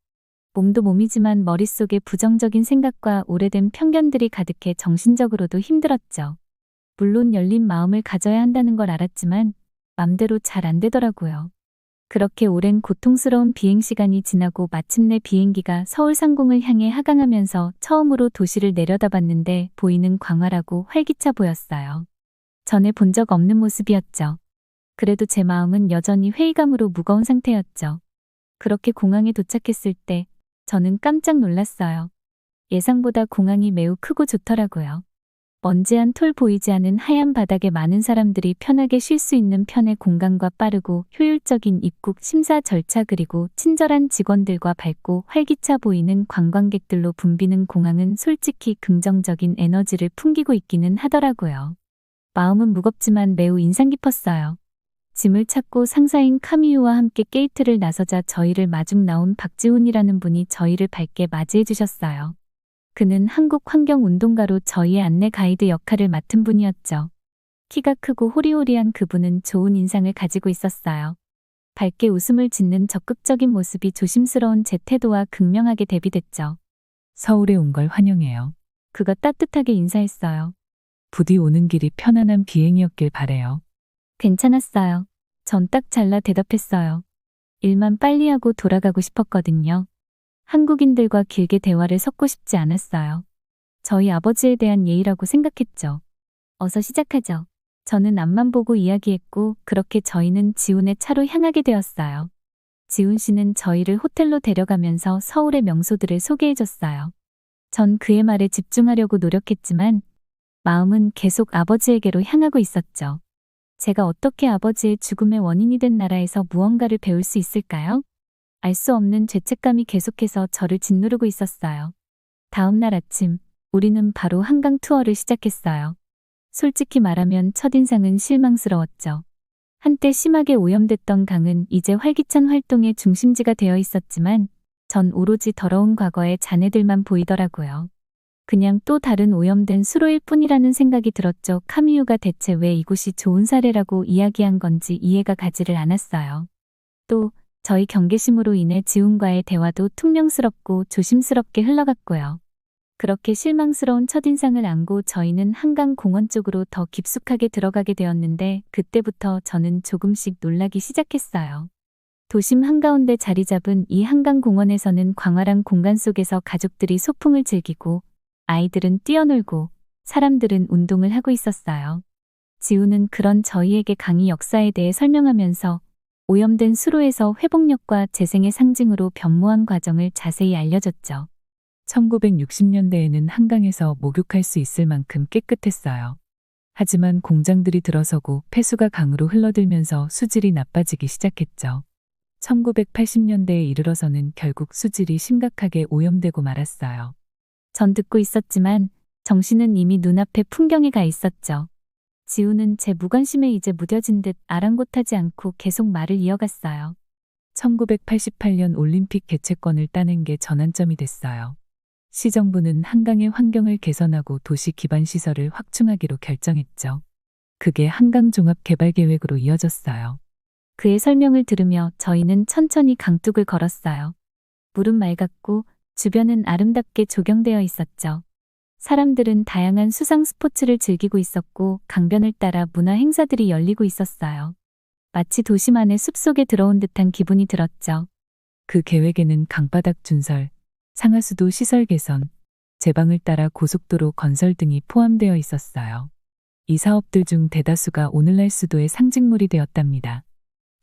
몸도 몸이지만 머릿속에 부정적인 생각과 오래된 편견들이 가득해 정신적으로도 힘들었죠. 물론 열린 마음을 가져야 한다는 걸 알았지만 맘대로 잘 안 되더라고요. 그렇게 오랜 고통스러운 비행 시간이 지나고 마침내 비행기가 서울 상공을 향해 하강하면서 처음으로 도시를 내려다봤는데 보이는 광활하고 활기차 보였어요. 전에 본 적 없는 모습이었죠. 그래도 제 마음은 여전히 회의감으로 무거운 상태였죠. 그렇게 공항에 도착했을 때 저는 깜짝 놀랐어요. 예상보다 공항이 매우 크고 좋더라고요. 먼지한 톨 보이지 않은 하얀 바닥에 많은 사람들이 편하게 쉴 수 있는 편의 공간과 빠르고 효율적인 입국 심사 절차 그리고 친절한 직원들과 밝고 활기차 보이는 관광객들로 붐비는 공항은 솔직히 긍정적인 에너지를 풍기고 있기는 하더라고요. 마음은 무겁지만 매우 인상 깊었어요. 짐을 찾고 상사인 카미유와 함께 게이트를 나서자 저희를 마중 나온 박지훈이라는 분이 저희를 밝게 맞이해 주셨어요. 그는 한국환경운동가로 저희의 안내 가이드 역할을 맡은 분이었죠. 키가 크고 호리호리한 그분은 좋은 인상을 가지고 있었어요. 밝게 웃음을 짓는 적극적인 모습이 조심스러운 제 태도와 극명하게 대비됐죠. 서울에 온 걸 환영해요. 그가 따뜻하게 인사했어요. 부디 오는 길이 편안한 비행이었길 바래요. 괜찮았어요. 전 딱 잘라 대답했어요. 일만 빨리 하고 돌아가고 싶었거든요. 한국인들과 길게 대화를 섞고 싶지 않았어요. 저희 아버지에 대한 예의라고 생각했죠. 어서 시작하죠. 저는 앞만 보고 이야기했고 그렇게 저희는 지훈의 차로 향하게 되었어요. 지훈 씨는 저희를 호텔로 데려가면서 서울의 명소들을 소개해줬어요. 전 그의 말에 집중하려고 노력했지만 마음은 계속 아버지에게로 향하고 있었죠. 제가 어떻게 아버지의 죽음의 원인이 된 나라에서 무언가를 배울 수 있을까요? 알 수 없는 죄책감이 계속해서 저를 짓누르고 있었어요. 다음 날 아침, 우리는 바로 한강 투어를 시작했어요. 솔직히 말하면 첫인상은 실망스러웠죠. 한때 심하게 오염됐던 강은 이제 활기찬 활동의 중심지가 되어 있었지만 전 오로지 더러운 과거의 잔해들만 보이더라고요. 그냥 또 다른 오염된 수로일 뿐이라는 생각이 들었죠. 카미유가 대체 왜 이곳이 좋은 사례라고 이야기한 건지 이해가 가지를 않았어요. 또 저희 경계심으로 인해 지훈과의 대화도 퉁명스럽고 조심스럽게 흘러갔고요. 그렇게 실망스러운 첫인상을 안고 저희는 한강 공원 쪽으로 더 깊숙하게 들어가게 되었는데 그때부터 저는 조금씩 놀라기 시작했어요. 도심 한가운데 자리 잡은 이 한강 공원에서는 광활한 공간 속에서 가족들이 소풍을 즐기고 아이들은 뛰어놀고 사람들은 운동을 하고 있었어요. 지훈은 그런 저희에게 강의 역사에 대해 설명하면서 오염된 수로에서 회복력과 재생의 상징으로 변모한 과정을 자세히 알려줬죠. 1960년대에는 한강에서 목욕할 수 있을 만큼 깨끗했어요. 하지만 공장들이 들어서고 폐수가 강으로 흘러들면서 수질이 나빠지기 시작했죠. 1980년대에 이르러서는 결국 수질이 심각하게 오염되고 말았어요. 전 듣고 있었지만 정신은 이미 눈앞에 풍경에 가 있었죠. 지훈은 제 무관심에 이제 무뎌진 듯 아랑곳하지 않고 계속 말을 이어갔어요. 1988년 올림픽 개최권을 따낸 게 전환점이 됐어요. 시정부는 한강의 환경을 개선하고 도시 기반 시설을 확충하기로 결정했죠. 그게 한강 종합개발계획으로 이어졌어요. 그의 설명을 들으며 저희는 천천히 강둑을 걸었어요. 물은 맑았고 주변은 아름답게 조경되어 있었죠. 사람들은 다양한 수상 스포츠를 즐기고 있었고 강변을 따라 문화 행사들이 열리고 있었어요. 마치 도심 안의 숲속에 들어온 듯한 기분이 들었죠. 그 계획에는 강바닥 준설, 상하수도 시설 개선, 제방을 따라 고속도로 건설 등이 포함되어 있었어요. 이 사업들 중 대다수가 오늘날 수도의 상징물이 되었답니다.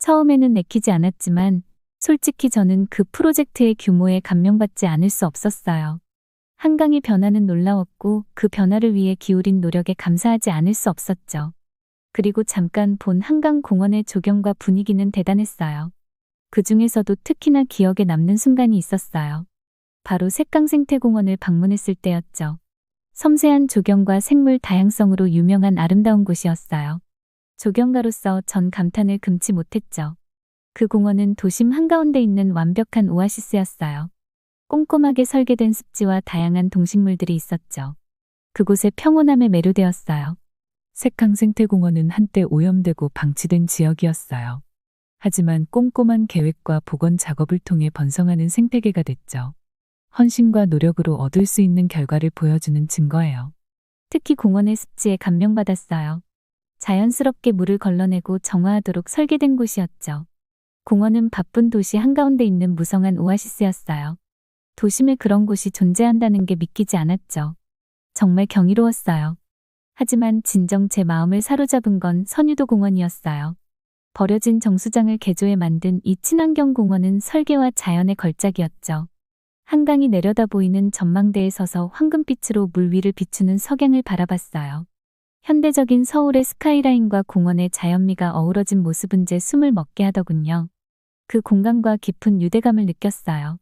처음에는 내키지 않았지만 솔직히 저는 그 프로젝트의 규모에 감명받지 않을 수 없었어요. 한강의 변화는 놀라웠고 그 변화를 위해 기울인 노력에 감사하지 않을 수 없었죠. 그리고 잠깐 본 한강 공원의 조경과 분위기는 대단했어요. 그 중에서도 특히나 기억에 남는 순간이 있었어요. 바로 색강생태공원을 방문했을 때였죠. 섬세한 조경과 생물 다양성으로 유명한 아름다운 곳이었어요. 조경가로서 전 감탄을 금치 못했죠. 그 공원은 도심 한가운데 있는 완벽한 오아시스였어요. 꼼꼼하게 설계된 습지와 다양한 동식물들이 있었죠. 그곳의 평온함에 매료되었어요. 색강생태공원은 한때 오염되고 방치된 지역이었어요. 하지만 꼼꼼한 계획과 복원 작업을 통해 번성하는 생태계가 됐죠. 헌신과 노력으로 얻을 수 있는 결과를 보여주는 증거예요. 특히 공원의 습지에 감명받았어요. 자연스럽게 물을 걸러내고 정화하도록 설계된 곳이었죠. 공원은 바쁜 도시 한가운데 있는 무성한 오아시스였어요. 도심에 그런 곳이 존재한다는 게 믿기지 않았죠. 정말 경이로웠어요. 하지만 진정 제 마음을 사로잡은 건 선유도 공원이었어요. 버려진 정수장을 개조해 만든 이 친환경 공원은 설계와 자연의 걸작이었죠. 한강이 내려다 보이는 전망대에 서서 황금빛으로 물 위를 비추는 석양을 바라봤어요. 현대적인 서울의 스카이라인과 공원의 자연미가 어우러진 모습은 제 숨을 먹게 하더군요. 그 공간과 깊은 유대감을 느꼈어요.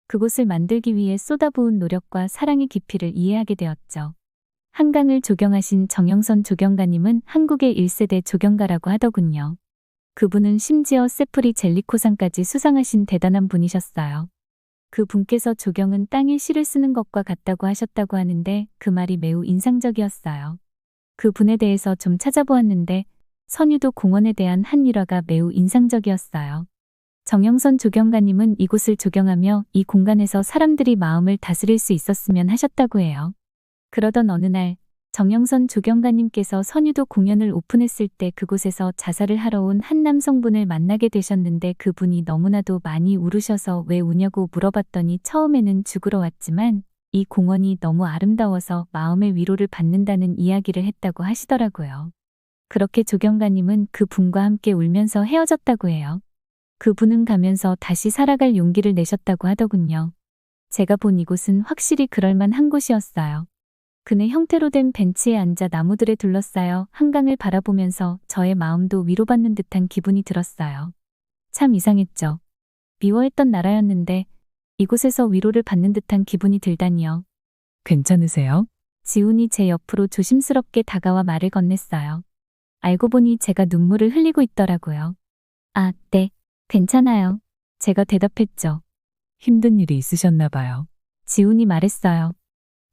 그곳을 만들기 위해 쏟아부은 노력과 사랑의 깊이를 이해하게 되었죠. 한강을 조경하신 정영선 조경가님은 한국의 1세대 조경가라고 하더군요. 그분은 심지어 세프리 젤리코상까지 수상하신 대단한 분이셨어요. 그 분께서 조경은 땅에 씨를 쓰는 것과 같다고 하셨다고 하는데 그 말이 매우 인상적이었어요. 그 분에 대해서 좀 찾아보았는데 선유도 공원에 대한 한 일화가 매우 인상적이었어요. 정영선 조경가님은 이곳을 조경하며 이 공간에서 사람들이 마음을 다스릴 수 있었으면 하셨다고 해요. 그러던 어느 날 정영선 조경가님께서 선유도 공연을 오픈했을 때 그곳에서 자살을 하러 온 한 남성분을 만나게 되셨는데 그분이 너무나도 많이 울으셔서 왜 우냐고 물어봤더니 처음에는 죽으러 왔지만 이 공원이 너무 아름다워서 마음의 위로를 받는다는 이야기를 했다고 하시더라고요. 그렇게 조경가님은 그 분과 함께 울면서 헤어졌다고 해요. 그 분은 가면서 다시 살아갈 용기를 내셨다고 하더군요. 제가 본 이곳은 확실히 그럴만한 곳이었어요. 그네 형태로 된 벤치에 앉아 나무들에 둘러싸여 한강을 바라보면서 저의 마음도 위로받는 듯한 기분이 들었어요. 참 이상했죠. 미워했던 나라였는데 이곳에서 위로를 받는 듯한 기분이 들다니요. 괜찮으세요? 지훈이 제 옆으로 조심스럽게 다가와 말을 건넸어요. 알고 보니 제가 눈물을 흘리고 있더라고요. 아, 네, 괜찮아요. 제가 대답했죠. 힘든 일이 있으셨나 봐요. 지훈이 말했어요.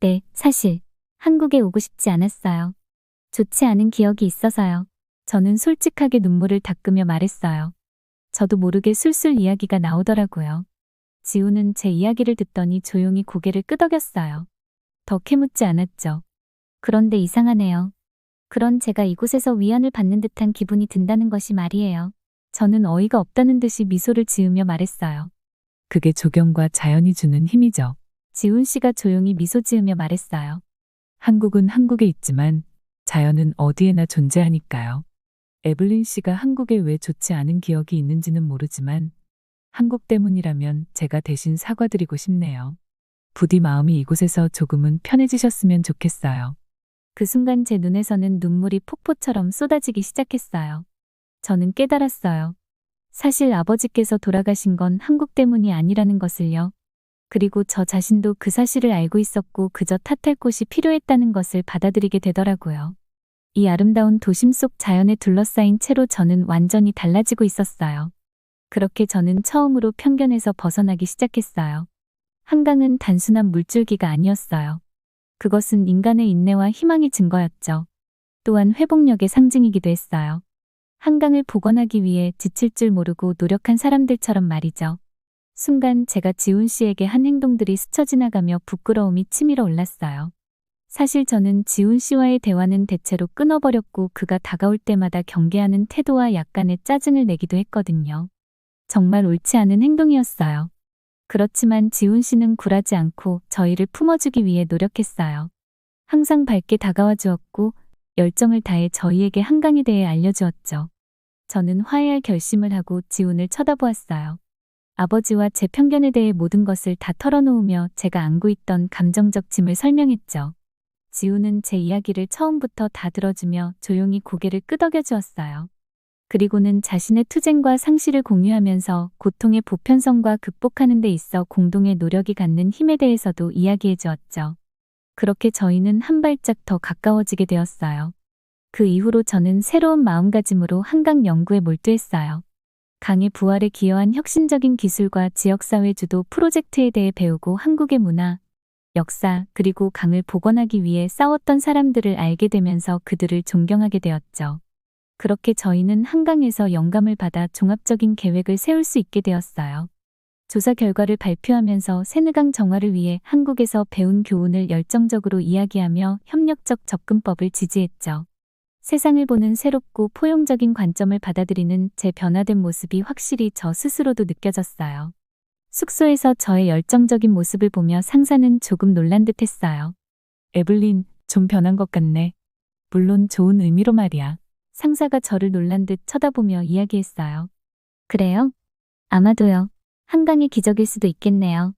네, 사실 한국에 오고 싶지 않았어요. 좋지 않은 기억이 있어서요. 저는 솔직하게 눈물을 닦으며 말했어요. 저도 모르게 술술 이야기가 나오더라고요. 지훈은 제 이야기를 듣더니 조용히 고개를 끄덕였어요. 더 캐묻지 않았죠. 그런데 이상하네요. 그런 제가 이곳에서 위안을 받는 듯한 기분이 든다는 것이 말이에요. 저는 어이가 없다는 듯이 미소를 지으며 말했어요. 그게 조경과 자연이 주는 힘이죠. 지훈 씨가 조용히 미소 지으며 말했어요. 한국은 한국에 있지만 자연은 어디에나 존재하니까요. 에블린 씨가 한국에 왜 좋지 않은 기억이 있는지는 모르지만 한국 때문이라면 제가 대신 사과드리고 싶네요. 부디 마음이 이곳에서 조금은 편해지셨으면 좋겠어요. 그 순간 제 눈에서는 눈물이 폭포처럼 쏟아지기 시작했어요. 저는 깨달았어요. 사실 아버지께서 돌아가신 건 한국 때문이 아니라는 것을요. 그리고 저 자신도 그 사실을 알고 있었고 그저 탓할 곳이 필요했다는 것을 받아들이게 되더라고요. 이 아름다운 도심 속 자연에 둘러싸인 채로 저는 완전히 달라지고 있었어요. 그렇게 저는 처음으로 편견에서 벗어나기 시작했어요. 한강은 단순한 물줄기가 아니었어요. 그것은 인간의 인내와 희망의 증거였죠. 또한 회복력의 상징이기도 했어요. 한강을 복원하기 위해 지칠 줄 모르고 노력한 사람들처럼 말이죠. 순간 제가 지훈 씨에게 한 행동들이 스쳐 지나가며 부끄러움이 치밀어 올랐어요. 사실 저는 지훈 씨와의 대화는 대체로 끊어버렸고 그가 다가올 때마다 경계하는 태도와 약간의 짜증을 내기도 했거든요. 정말 옳지 않은 행동이었어요. 그렇지만 지훈 씨는 굴하지 않고 저희를 품어주기 위해 노력했어요. 항상 밝게 다가와 주었고 열정을 다해 저희에게 한강에 대해 알려주었죠. 저는 화해할 결심을 하고 지훈을 쳐다보았어요. 아버지와 제 편견에 대해 모든 것을 다 털어놓으며 제가 안고 있던 감정적 짐을 설명했죠. 지훈은 제 이야기를 처음부터 다 들어주며 조용히 고개를 끄덕여 주었어요. 그리고는 자신의 투쟁과 상실을 공유하면서 고통의 보편성과 극복하는 데 있어 공동의 노력이 갖는 힘에 대해서도 이야기해 주었죠. 그렇게 저희는 한 발짝 더 가까워지게 되었어요. 그 이후로 저는 새로운 마음가짐으로 한강 연구에 몰두했어요. 강의 부활에 기여한 혁신적인 기술과 지역사회 주도 프로젝트에 대해 배우고 한국의 문화, 역사, 그리고 강을 복원하기 위해 싸웠던 사람들을 알게 되면서 그들을 존경하게 되었죠. 그렇게 저희는 한강에서 영감을 받아 종합적인 계획을 세울 수 있게 되었어요. 조사 결과를 발표하면서 세느강 정화를 위해 한국에서 배운 교훈을 열정적으로 이야기하며 협력적 접근법을 지지했죠. 세상을 보는 새롭고 포용적인 관점을 받아들이는 제 변화된 모습이 확실히 저 스스로도 느껴졌어요. 숙소에서 저의 열정적인 모습을 보며 상사는 조금 놀란 듯 했어요. 에블린, 좀 변한 것 같네. 물론 좋은 의미로 말이야. 상사가 저를 놀란 듯 쳐다보며 이야기했어요. 그래요? 아마도요. 한강의 기적일 수도 있겠네요.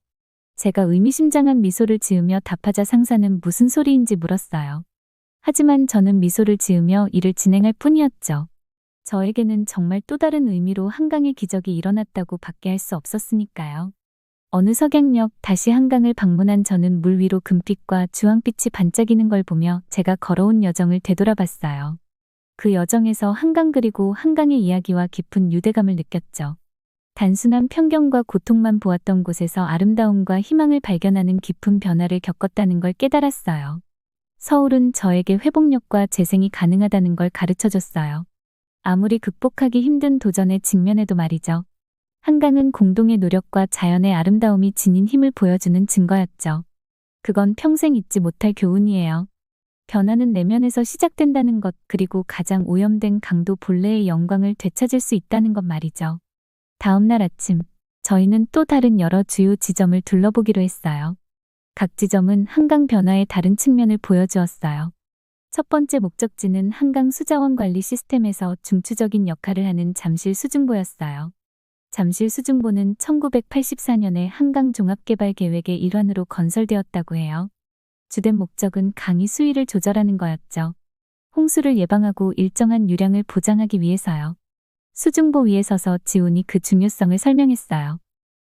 제가 의미심장한 미소를 지으며 답하자 상사는 무슨 소리인지 물었어요. 하지만 저는 미소를 지으며 일을 진행할 뿐이었죠. 저에게는 정말 또 다른 의미로 한강의 기적이 일어났다고 밖에 할 수 없었으니까요. 어느 석양역 다시 한강을 방문한 저는 물 위로 금빛과 주황빛이 반짝이는 걸 보며 제가 걸어온 여정을 되돌아봤어요. 그 여정에서 한강 그리고 한강의 이야기와 깊은 유대감을 느꼈죠. 단순한 편견과 고통만 보았던 곳에서 아름다움과 희망을 발견하는 깊은 변화를 겪었다는 걸 깨달았어요. 서울은 저에게 회복력과 재생이 가능하다는 걸 가르쳐줬어요. 아무리 극복하기 힘든 도전에 직면해도 말이죠. 한강은 공동의 노력과 자연의 아름다움이 지닌 힘을 보여주는 증거였죠. 그건 평생 잊지 못할 교훈이에요. 변화는 내면에서 시작된다는 것, 그리고 가장 오염된 강도 본래의 영광을 되찾을 수 있다는 것 말이죠. 다음 날 아침, 저희는 또 다른 여러 주요 지점을 둘러보기로 했어요. 각 지점은 한강 변화의 다른 측면을 보여주었어요. 첫 번째 목적지는 한강 수자원 관리 시스템에서 중추적인 역할을 하는 잠실 수중보였어요. 잠실 수중보는 1984년에 한강 종합개발계획의 일환으로 건설되었다고 해요. 주된 목적은 강의 수위를 조절하는 거였죠. 홍수를 예방하고 일정한 유량을 보장하기 위해서요. 수중보 위에 서서 지훈이 그 중요성을 설명했어요.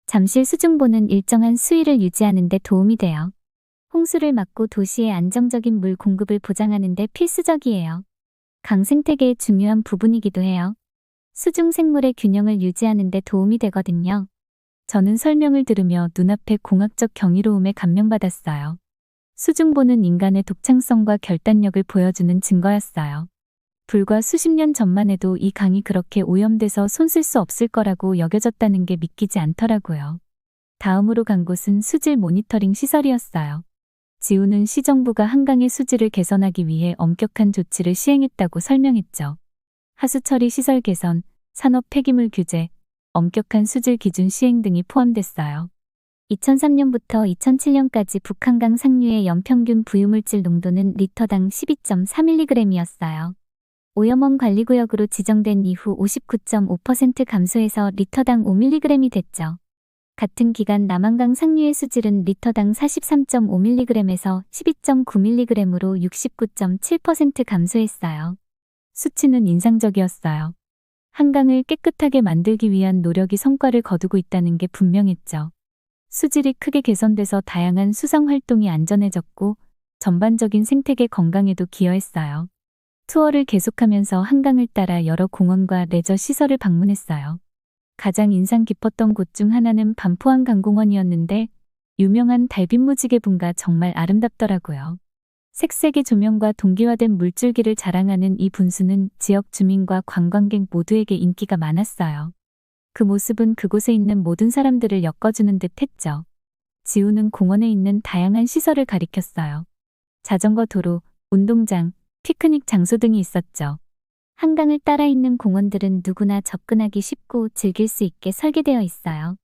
잠실 수중보는 일정한 수위를 유지하는 데 도움이 돼요. 홍수를 막고 도시의 안정적인 물 공급을 보장하는 데 필수적이에요. 강 생태계의 중요한 부분이기도 해요. 수중 생물의 균형을 유지하는 데 도움이 되거든요. 저는 설명을 들으며 눈앞의 공학적 경이로움에 감명받았어요. 수중보는 인간의 독창성과 결단력을 보여주는 증거였어요. 불과 수십 년 전만 해도 이 강이 그렇게 오염돼서 손쓸 수 없을 거라고 여겨졌다는 게 믿기지 않더라고요. 다음으로 간 곳은 수질 모니터링 시설이었어요. 지우는 시정부가 한강의 수질을 개선하기 위해 엄격한 조치를 시행했다고 설명했죠. 하수 처리 시설 개선, 산업 폐기물 규제, 엄격한 수질 기준 시행 등이 포함됐어요. 2003년부터 2007년까지 북한강 상류의 연평균 부유물질 농도는 리터당 12.3mg이었어요. 오염원 관리구역으로 지정된 이후 59.5% 감소해서 리터당 5mg이 됐죠. 같은 기간 남한강 상류의 수질은 리터당 43.5mg에서 12.9mg으로 69.7% 감소했어요. 수치는 인상적이었어요. 한강을 깨끗하게 만들기 위한 노력이 성과를 거두고 있다는 게 분명했죠. 수질이 크게 개선돼서 다양한 수상 활동이 안전해졌고 전반적인 생태계 건강에도 기여했어요. 투어를 계속하면서 한강을 따라 여러 공원과 레저 시설을 방문했어요. 가장 인상 깊었던 곳 중 하나는 반포항 강공원이었는데 유명한 달빛무지개분가 정말 아름답더라고요. 색색의 조명과 동기화된 물줄기를 자랑하는 이 분수는 지역 주민과 관광객 모두에게 인기가 많았어요. 그 모습은 그곳에 있는 모든 사람들을 엮어주는 듯 했죠. 지우는 공원에 있는 다양한 시설을 가리켰어요. 자전거 도로, 운동장, 피크닉 장소 등이 있었죠. 한강을 따라 있는 공원들은 누구나 접근하기 쉽고 즐길 수 있게 설계되어 있어요.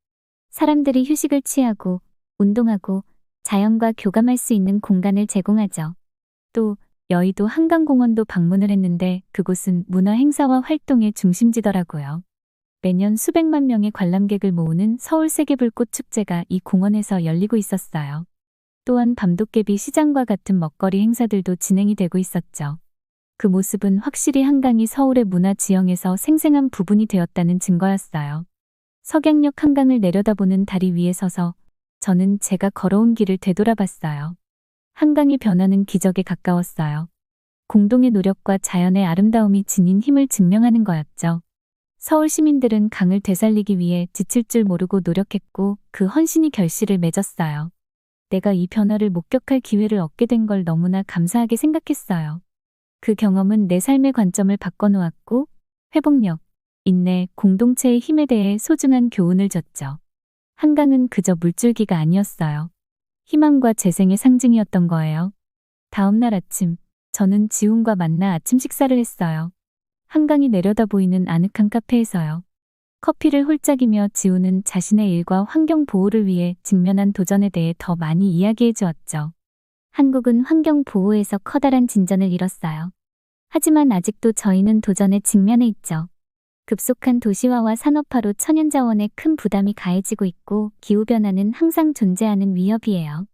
사람들이 휴식을 취하고, 운동하고, 자연과 교감할 수 있는 공간을 제공하죠. 또 여의도 한강공원도 방문을 했는데 그곳은 문화 행사와 활동의 중심지더라고요. 매년 수백만 명의 관람객을 모으는 서울 세계불꽃 축제가 이 공원에서 열리고 있었어요. 또한 밤도깨비 시장과 같은 먹거리 행사들도 진행이 되고 있었죠. 그 모습은 확실히 한강이 서울의 문화 지형에서 생생한 부분이 되었다는 증거였어요. 석양역 한강을 내려다보는 다리 위에 서서 저는 제가 걸어온 길을 되돌아봤어요. 한강의 변화는 기적에 가까웠어요. 공동의 노력과 자연의 아름다움이 지닌 힘을 증명하는 거였죠. 서울 시민들은 강을 되살리기 위해 지칠 줄 모르고 노력했고 그 헌신이 결실을 맺었어요. 내가 이 변화를 목격할 기회를 얻게 된 걸 너무나 감사하게 생각했어요. 그 경험은 내 삶의 관점을 바꿔놓았고 회복력, 인내, 공동체의 힘에 대해 소중한 교훈을 줬죠. 한강은 그저 물줄기가 아니었어요. 희망과 재생의 상징이었던 거예요. 다음 날 아침, 저는 지훈과 만나 아침 식사를 했어요. 한강이 내려다 보이는 아늑한 카페에서요. 커피를 홀짝이며 지훈은 자신의 일과 환경 보호를 위해 직면한 도전에 대해 더 많이 이야기해 주었죠. 한국은 환경 보호에서 커다란 진전을 이뤘어요. 하지만 아직도 저희는 도전에 직면해 있죠. 급속한 도시화와 산업화로 천연자원에 큰 부담이 가해지고 있고 기후변화는 항상 존재하는 위협이에요.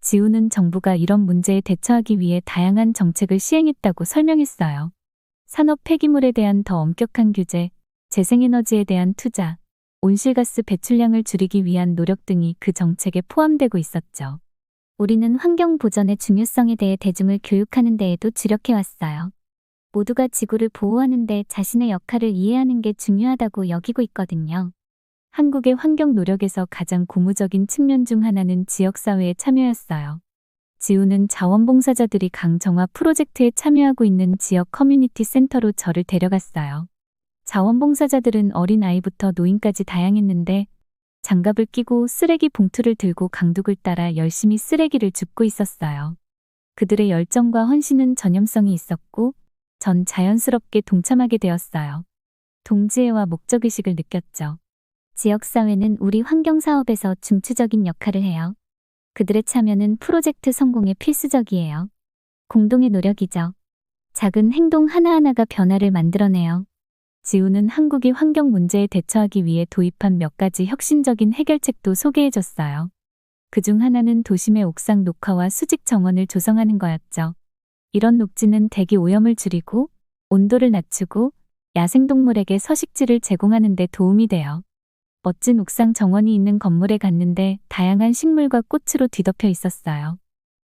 지우는 정부가 이런 문제에 대처하기 위해 다양한 정책을 시행했다고 설명했어요. 산업 폐기물에 대한 더 엄격한 규제, 재생에너지에 대한 투자, 온실가스 배출량을 줄이기 위한 노력 등이 그 정책에 포함되고 있었죠. 우리는 환경 보전의 중요성에 대해 대중을 교육하는 데에도 주력해왔어요. 모두가 지구를 보호하는 데 자신의 역할을 이해하는 게 중요하다고 여기고 있거든요. 한국의 환경 노력에서 가장 고무적인 측면 중 하나는 지역사회의 참여였어요. 지우는 자원봉사자들이 강정화 프로젝트에 참여하고 있는 지역 커뮤니티 센터로 저를 데려갔어요. 자원봉사자들은 어린아이부터 노인까지 다양했는데 장갑을 끼고 쓰레기 봉투를 들고 강둑을 따라 열심히 쓰레기를 줍고 있었어요. 그들의 열정과 헌신은 전염성이 있었고 전 자연스럽게 동참하게 되었어요. 동지애와 목적의식을 느꼈죠. 지역사회는 우리 환경사업에서 중추적인 역할을 해요. 그들의 참여는 프로젝트 성공에 필수적이에요. 공동의 노력이죠. 작은 행동 하나하나가 변화를 만들어내요. 지우는 한국이 환경 문제에 대처하기 위해 도입한 몇 가지 혁신적인 해결책도 소개해줬어요. 그중 하나는 도심의 옥상 녹화와 수직 정원을 조성하는 거였죠. 이런 녹지는 대기 오염을 줄이고 온도를 낮추고 야생동물에게 서식지를 제공하는 데 도움이 돼요. 멋진 옥상 정원이 있는 건물에 갔는데 다양한 식물과 꽃으로 뒤덮여 있었어요.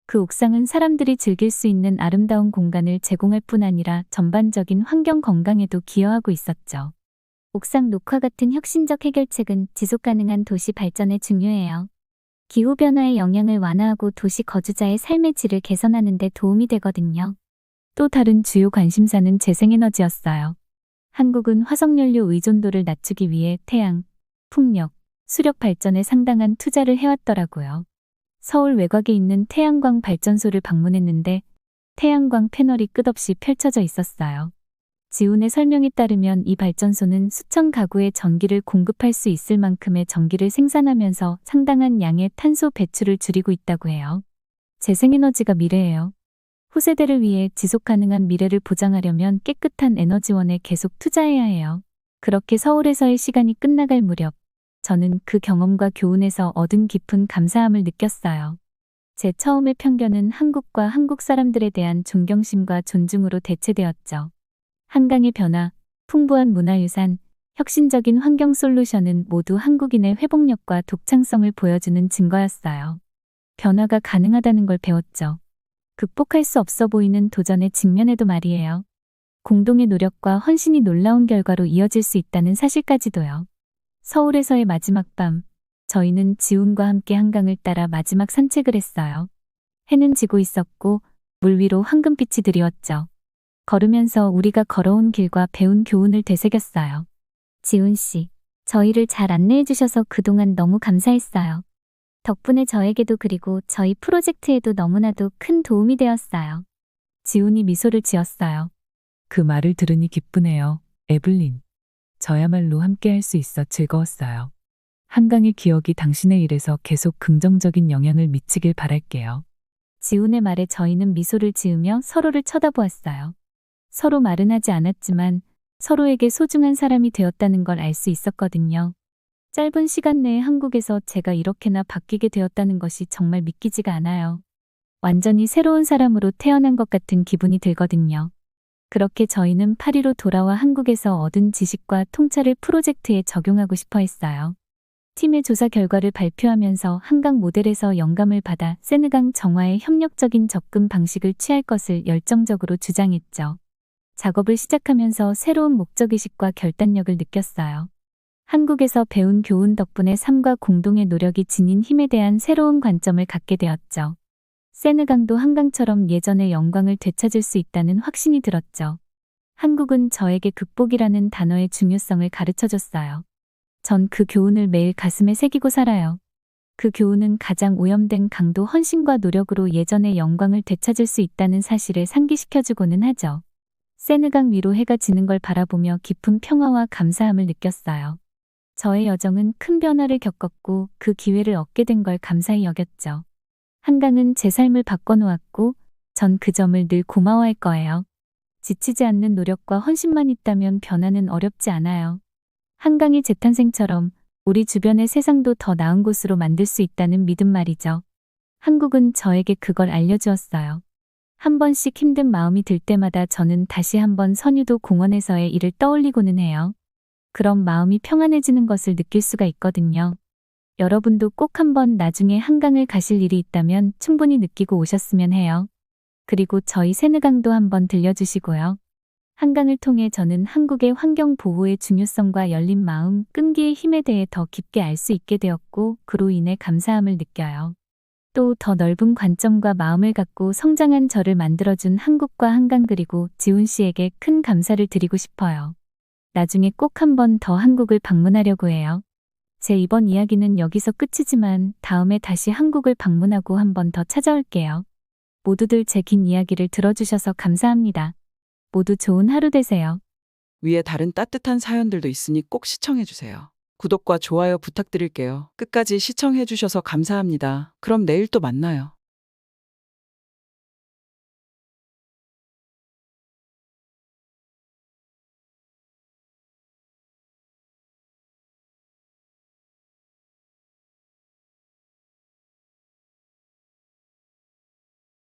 그 옥상은 사람들이 즐길 수 있는 아름다운 공간을 제공할 뿐 아니라 전반적인 환경 건강에도 기여하고 있었죠. 옥상 녹화 같은 혁신적 해결책은 지속가능한 도시 발전에 중요해요. 기후변화의 영향을 완화하고 도시 거주자의 삶의 질을 개선하는 데 도움이 되거든요. 또 다른 주요 관심사는 재생에너지였어요. 한국은 화석연료 의존도를 낮추기 위해 태양, 풍력, 수력 발전에 상당한 투자를 해왔더라고요. 서울 외곽에 있는 태양광 발전소를 방문했는데 태양광 패널이 끝없이 펼쳐져 있었어요. 지훈의 설명에 따르면 이 발전소는 수천 가구에 전기를 공급할 수 있을 만큼의 전기를 생산하면서 상당한 양의 탄소 배출을 줄이고 있다고 해요. 재생에너지가 미래예요. 후세대를 위해 지속가능한 미래를 보장하려면 깨끗한 에너지원에 계속 투자해야 해요. 그렇게 서울에서의 시간이 끝나갈 무렵 저는 그 경험과 교훈에서 얻은 깊은 감사함을 느꼈어요. 제 처음의 편견은 한국과 한국 사람들에 대한 존경심과 존중으로 대체되었죠. 한강의 변화, 풍부한 문화유산, 혁신적인 환경 솔루션은 모두 한국인의 회복력과 독창성을 보여주는 증거였어요. 변화가 가능하다는 걸 배웠죠. 극복할 수 없어 보이는 도전에 직면해도 말이에요. 공동의 노력과 헌신이 놀라운 결과로 이어질 수 있다는 사실까지도요. 서울에서의 마지막 밤, 저희는 지훈과 함께 한강을 따라 마지막 산책을 했어요. 해는 지고 있었고 물 위로 황금빛이 드리웠죠. 걸으면서 우리가 걸어온 길과 배운 교훈을 되새겼어요. 지훈 씨, 저희를 잘 안내해 주셔서 그동안 너무 감사했어요. 덕분에 저에게도 그리고 저희 프로젝트에도 너무나도 큰 도움이 되었어요. 지훈이 미소를 지었어요. 그 말을 들으니 기쁘네요, 에블린. 저야말로 함께 할 수 있어 즐거웠어요. 한강의 기억이 당신의 일에서 계속 긍정적인 영향을 미치길 바랄게요. 지훈의 말에 저희는 미소를 지으며 서로를 쳐다보았어요. 서로 말은 하지 않았지만 서로에게 소중한 사람이 되었다는 걸 알 수 있었거든요. 짧은 시간 내에 한국에서 제가 이렇게나 바뀌게 되었다는 것이 정말 믿기지가 않아요. 완전히 새로운 사람으로 태어난 것 같은 기분이 들거든요. 그렇게 저희는 파리로 돌아와 한국에서 얻은 지식과 통찰을 프로젝트에 적용하고 싶어 했어요. 팀의 조사 결과를 발표하면서 한강 모델에서 영감을 받아 세느강 정화에 협력적인 접근 방식을 취할 것을 열정적으로 주장했죠. 작업을 시작하면서 새로운 목적의식과 결단력을 느꼈어요. 한국에서 배운 교훈 덕분에 삶과 공동의 노력이 지닌 힘에 대한 새로운 관점을 갖게 되었죠. 세느강도 한강처럼 예전의 영광을 되찾을 수 있다는 확신이 들었죠. 한국은 저에게 극복이라는 단어의 중요성을 가르쳐줬어요. 전 그 교훈을 매일 가슴에 새기고 살아요. 그 교훈은 가장 오염된 강도 헌신과 노력으로 예전의 영광을 되찾을 수 있다는 사실을 상기시켜주고는 하죠. 세느강 위로 해가 지는 걸 바라보며 깊은 평화와 감사함을 느꼈어요. 저의 여정은 큰 변화를 겪었고 그 기회를 얻게 된 걸 감사히 여겼죠. 한강은 제 삶을 바꿔놓았고 전 그 점을 늘 고마워할 거예요. 지치지 않는 노력과 헌신만 있다면 변화는 어렵지 않아요. 한강이 재탄생처럼 우리 주변의 세상도 더 나은 곳으로 만들 수 있다는 믿음 말이죠. 한국은 저에게 그걸 알려주었어요. 한 번씩 힘든 마음이 들 때마다 저는 다시 한번 선유도 공원에서의 일을 떠올리고는 해요. 그럼 마음이 평안해지는 것을 느낄 수가 있거든요. 여러분도 꼭 한번 나중에 한강을 가실 일이 있다면 충분히 느끼고 오셨으면 해요. 그리고 저희 세느강도 한번 들려주시고요. 한강을 통해 저는 한국의 환경 보호의 중요성과 열린 마음, 끈기의 힘에 대해 더 깊게 알 수 있게 되었고, 그로 인해 감사함을 느껴요. 또 더 넓은 관점과 마음을 갖고 성장한 저를 만들어준 한국과 한강 그리고 지훈 씨에게 큰 감사를 드리고 싶어요. 나중에 꼭 한 번 더 한국을 방문하려고 해요. 제 이번 이야기는 여기서 끝이지만 다음에 다시 한국을 방문하고 한 번 더 찾아올게요. 모두들 제 긴 이야기를 들어주셔서 감사합니다. 모두 좋은 하루 되세요. 위에 다른 따뜻한 사연들도 있으니 꼭 시청해주세요. 구독과 좋아요 부탁드릴게요. 끝까지 시청해주셔서 감사합니다. 그럼 내일 또 만나요.